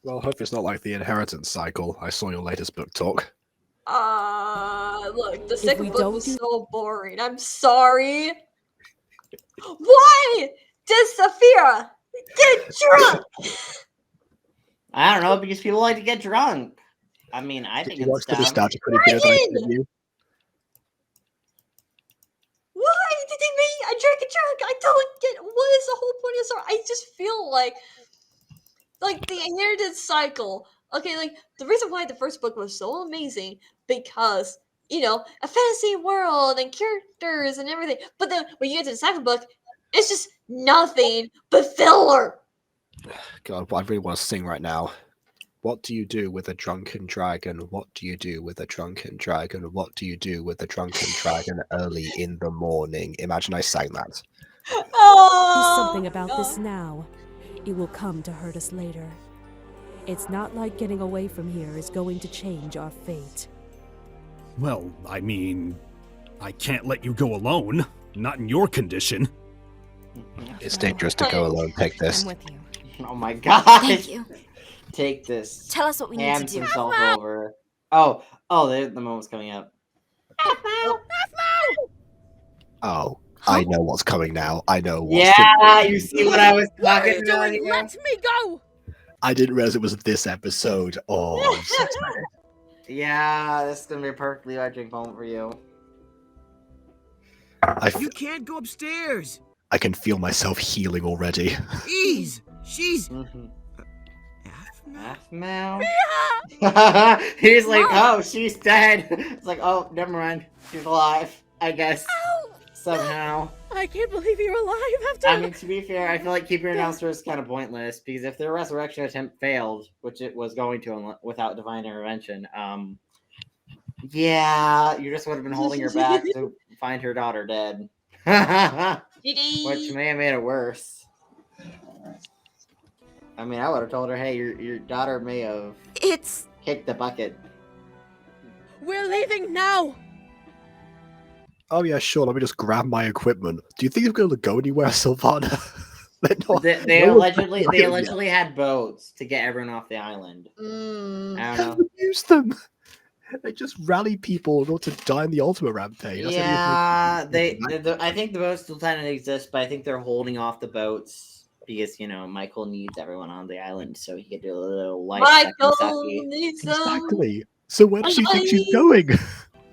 Well, hope it's not like the inheritance cycle. I saw your latest book talk. Look, the If second we book don't was do- so boring. I'm sorry. Why does Saphira get drunk? I don't know, because people like to get drunk. I mean, I think Did you watch it's the dumb. nostalgia pretty good that I Ryan! sent you? Why did they make a drunk? I don't get what is the whole point of the story. I just feel like the inherited cycle. Okay, like the reason why the first book was so amazing because you know a fantasy world and characters and everything. But then when you get to the second book, it's just nothing but filler. God, I really want to sing right now. What do you do with a drunken dragon? What do you do with a drunken dragon? What do you do with a drunken dragon early in the morning? Imagine I sang that. Do something about this now. It will come to hurt us later. It's not like getting away from here is going to change our fate. Well, I mean, I can't let you go alone. Not in your condition. It's dangerous to go alone. Take this. I'm with you. Oh my god! Thank you. Take this. Tell us what we need to Hands do. himself over. Oh, the moment's coming up. Oh, I know what's coming now. I know what's Yeah, you see what I was talking about here? Let me go! I didn't realize it was this episode. Oh, I'm so excited. Yeah, this is gonna be a perfectly electric moment for you. You can't go upstairs. I can feel myself healing already. Ease. She's. aphmau? He's like, oh, she's dead. It's like, oh, never mind. She's alive, I guess. Somehow. I can't believe you're alive after. I mean, to be fair, I feel like keeping her downstairs is kind of pointless because if their resurrection attempt failed, which it was going to without divine intervention, yeah, you just would have been holding her back to find her daughter dead. Which may have made it worse. I mean, I would have told her, hey, your daughter may have kicked the bucket. We're leaving now. Oh yeah, sure. Let me just grab my equipment. Do you think you're going to go anywhere, Sylvana? They allegedly had boats to get everyone off the island. I don't know. Use them. They just rally people in order to die in the Ultima Rampage. That's Yeah, I think the boats still kind of exist, but I think they're holding off the boats because Michael needs everyone on the island so he can do a little life. Michael needs them. Exactly. So where does she think she's going?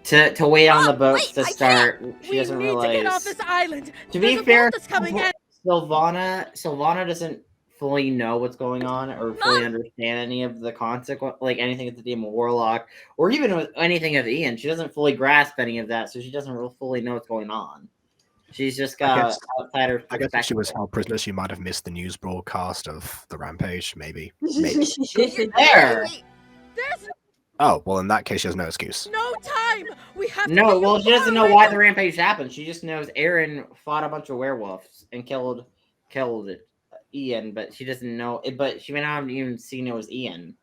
To wait on the boats to start. She doesn't realize. To get off this island. To be fair, coming in. Sylvana doesn't fully know what's going on or fully understand any of the consequence, like anything of the Demon Warlock, or even with anything of Ian. She doesn't fully grasp any of that, so she doesn't fully know what's going on. She's just got outsider. I guess if she was held prisoner, she might have missed the news broadcast of the Rampage, maybe. There. Oh, well, in that case, she has no excuse. No time. We have to. No, well, she doesn't know why the rampage happened. She just knows Aaron fought a bunch of werewolves and killed Ian, but she doesn't know. But she may not have even seen it was Ian.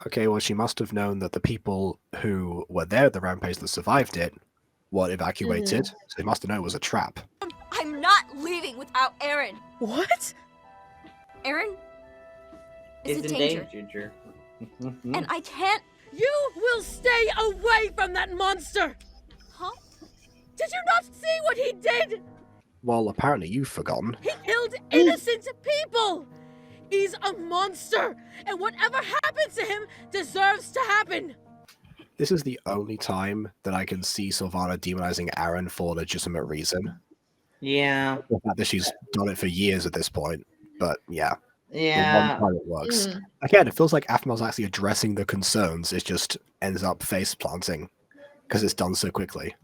Okay, well, she must have known that the people who were there at the rampage that survived it were evacuated, so they must have known it was a trap. I'm not leaving without Aaron. What? Aaron is in danger. And I can't. You will stay away from that monster. Huh? Did you not see what he did? Well, apparently you've forgotten. He killed innocent people. He's a monster, and whatever happens to him deserves to happen. This is the only time that I can see Sylvana demonizing Aaron for a legitimate reason. Yeah. The fact that she's done it for years at this point, but yeah. Yeah. The one time it works. Again, it feels like aphmau's actually addressing the concerns. It just ends up face planting because it's done so quickly.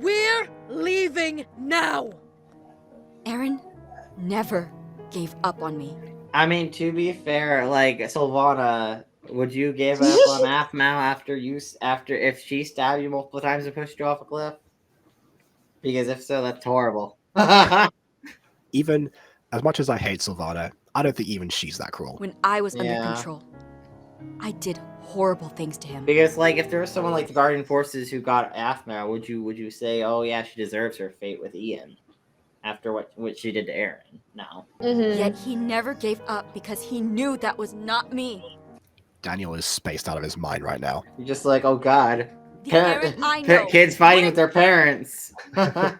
We're leaving now. Aaron never gave up on me. I mean, to be fair, like Sylvana, would you give up on aphmau after if she stabbed you multiple times and pushed you off a cliff? Because if so, that's horrible. Even as much as I hate Sylvana, I don't think even she's that cruel. When I was under control, I did horrible things to him. Because, like, if there was someone like the Guardian Forces who got aphmau, would you say, oh yeah, she deserves her fate with Ian after what she did to Aaron? No. Yet he never gave up because he knew that was not me. Daniel is spaced out of his mind right now. You're just like, oh god. The Aaron I know. Kids fighting with their parents. Oh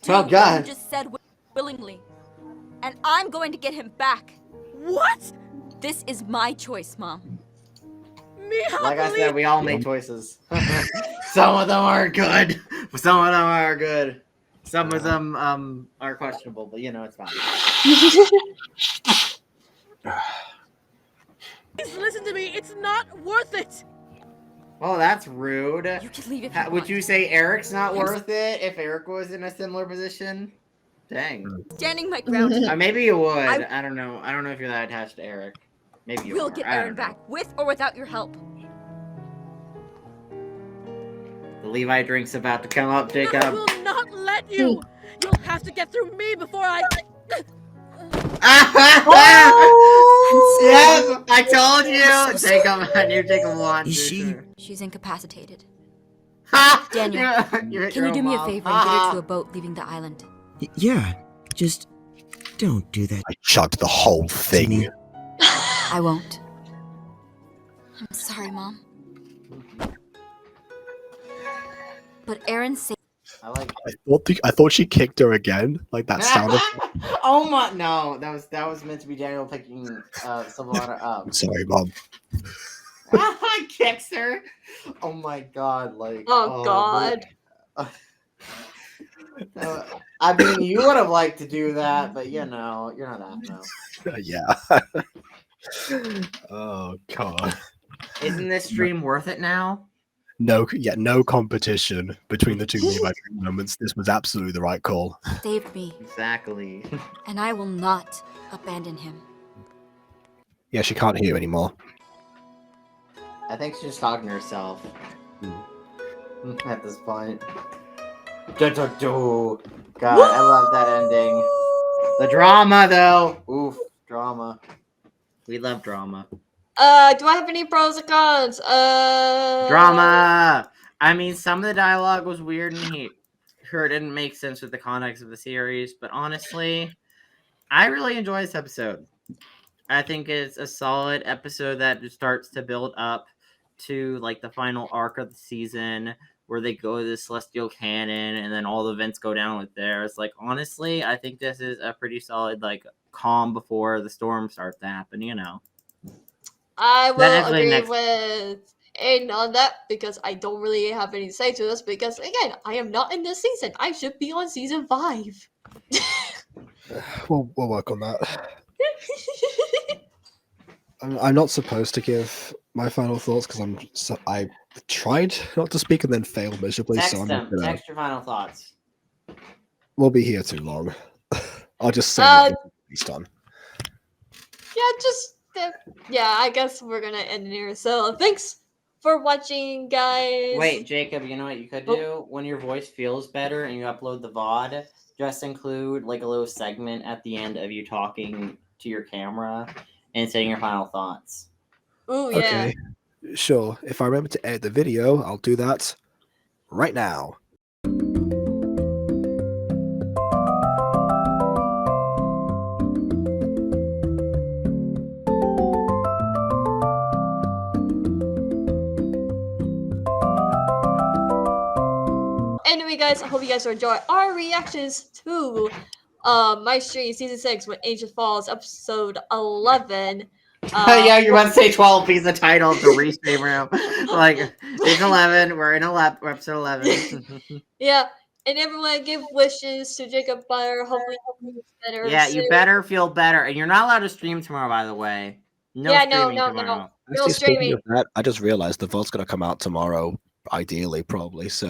god. He just said willingly. And I'm going to get him back. What? This is my choice, Mom. Like I said, we all make choices. Some of them are good. Some of them are good. Some of them are questionable, but it's fine. Please listen to me. It's not worth it. Oh, that's rude. You can leave if you Would you say Eric's not worth it if Eric was in a similar position? Dang. Standing my ground. Maybe you would. I don't know. I don't know if you're that attached to Eric. Maybe you We'll are. get I Aaron don't know. back, with or without your help. The Levi drink's about to come up, Jacob. I will not let you. You'll have to get through me before I. Yes, I told you. Jacob, I knew Jacob wanted Is to. she- She's incapacitated. Ha! Daniel, You're can you do me a favor and get her to a boat leaving the island? Yeah, just don't do that. I chugged the whole thing. I won't. I'm sorry, Mom. But Aaron said. I thought she kicked her again. Like that sounded. Oh my! No, that was meant to be Daniel picking Sylvana up. I'm sorry, Mom. Kicks her. Oh my god! Like. Oh God. I mean, you would have liked to do that, but you know, you're not that. Yeah. Oh god. Isn't this stream worth it now? No competition between the two Levi moments. This was absolutely the right call. Saved me. Exactly. And I will not abandon him. Yeah, she can't hear anymore. I think she's just talking to herself. At this point. God, I love that ending. The drama, though. Oof, drama. We love drama. Do I have any pros and cons? Drama. I mean, some of the dialogue was weird and it didn't make sense with the context of the series, but honestly, I really enjoy this episode. I think it's a solid episode that just starts to build up to like the final arc of the season where they go to the Celestial Cannon and then all the events go down with there. It's like, honestly, I think this is a pretty solid like calm before the storm starts to happen, you know. I will agree with Aiden on that because I don't really have anything to say to this because again, I am not in this season. I should be on season 5. We'll work on that. I'm not supposed to give my final thoughts because I tried not to speak and then failed miserably. Text so I'm them. gonna, Text your final thoughts. We'll be here too long. I'll just say it based on. Yeah, I guess we're gonna end here. So thanks for watching, guys. Wait, Jacob, you know what you could do? When your voice feels better and you upload the VOD, just include like a little segment at the end of you talking to your camera and saying your final thoughts. Ooh, yeah. Okay, sure. If I remember to edit the video, I'll do that right now. Anyway, guys, I hope you guys enjoy our reactions to MyStreet Season 6 with Ancient Falls Episode 11. Yeah, you're about to say 12 because the title of the restream room. Like, it's 11. We're in episode 11. Yeah, and everyone give wishes to Jacob Butter. Hopefully, he gets better. Yeah, soon. you better feel better. And you're not allowed to stream tomorrow, by the way. No streaming tomorrow. No streaming. Of that, I just realized the VOD's gonna come out tomorrow, ideally, probably. So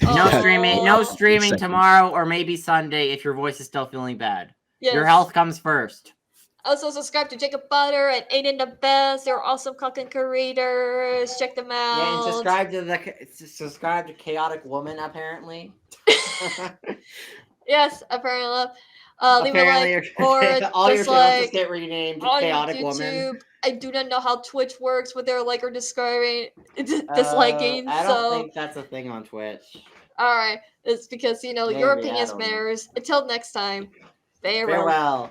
No streaming tomorrow or maybe Sunday if your voice is still feeling bad. Yes. Your health comes first. Also, subscribe to Jacob Butter and Aiden the Best. They're awesome content creators. Check them out. Yeah, and subscribe to Chaotic Woman, apparently. Yes, apparently. Leave Apparently, a like or all your channels just dislike get renamed to on Chaotic YouTube. Woman. I do not know how Twitch works with their like or disliking. I don't think that's a thing on Twitch. All right, it's because your Maybe, I opinions don't know. matters. Until next time, farewell. Farewell.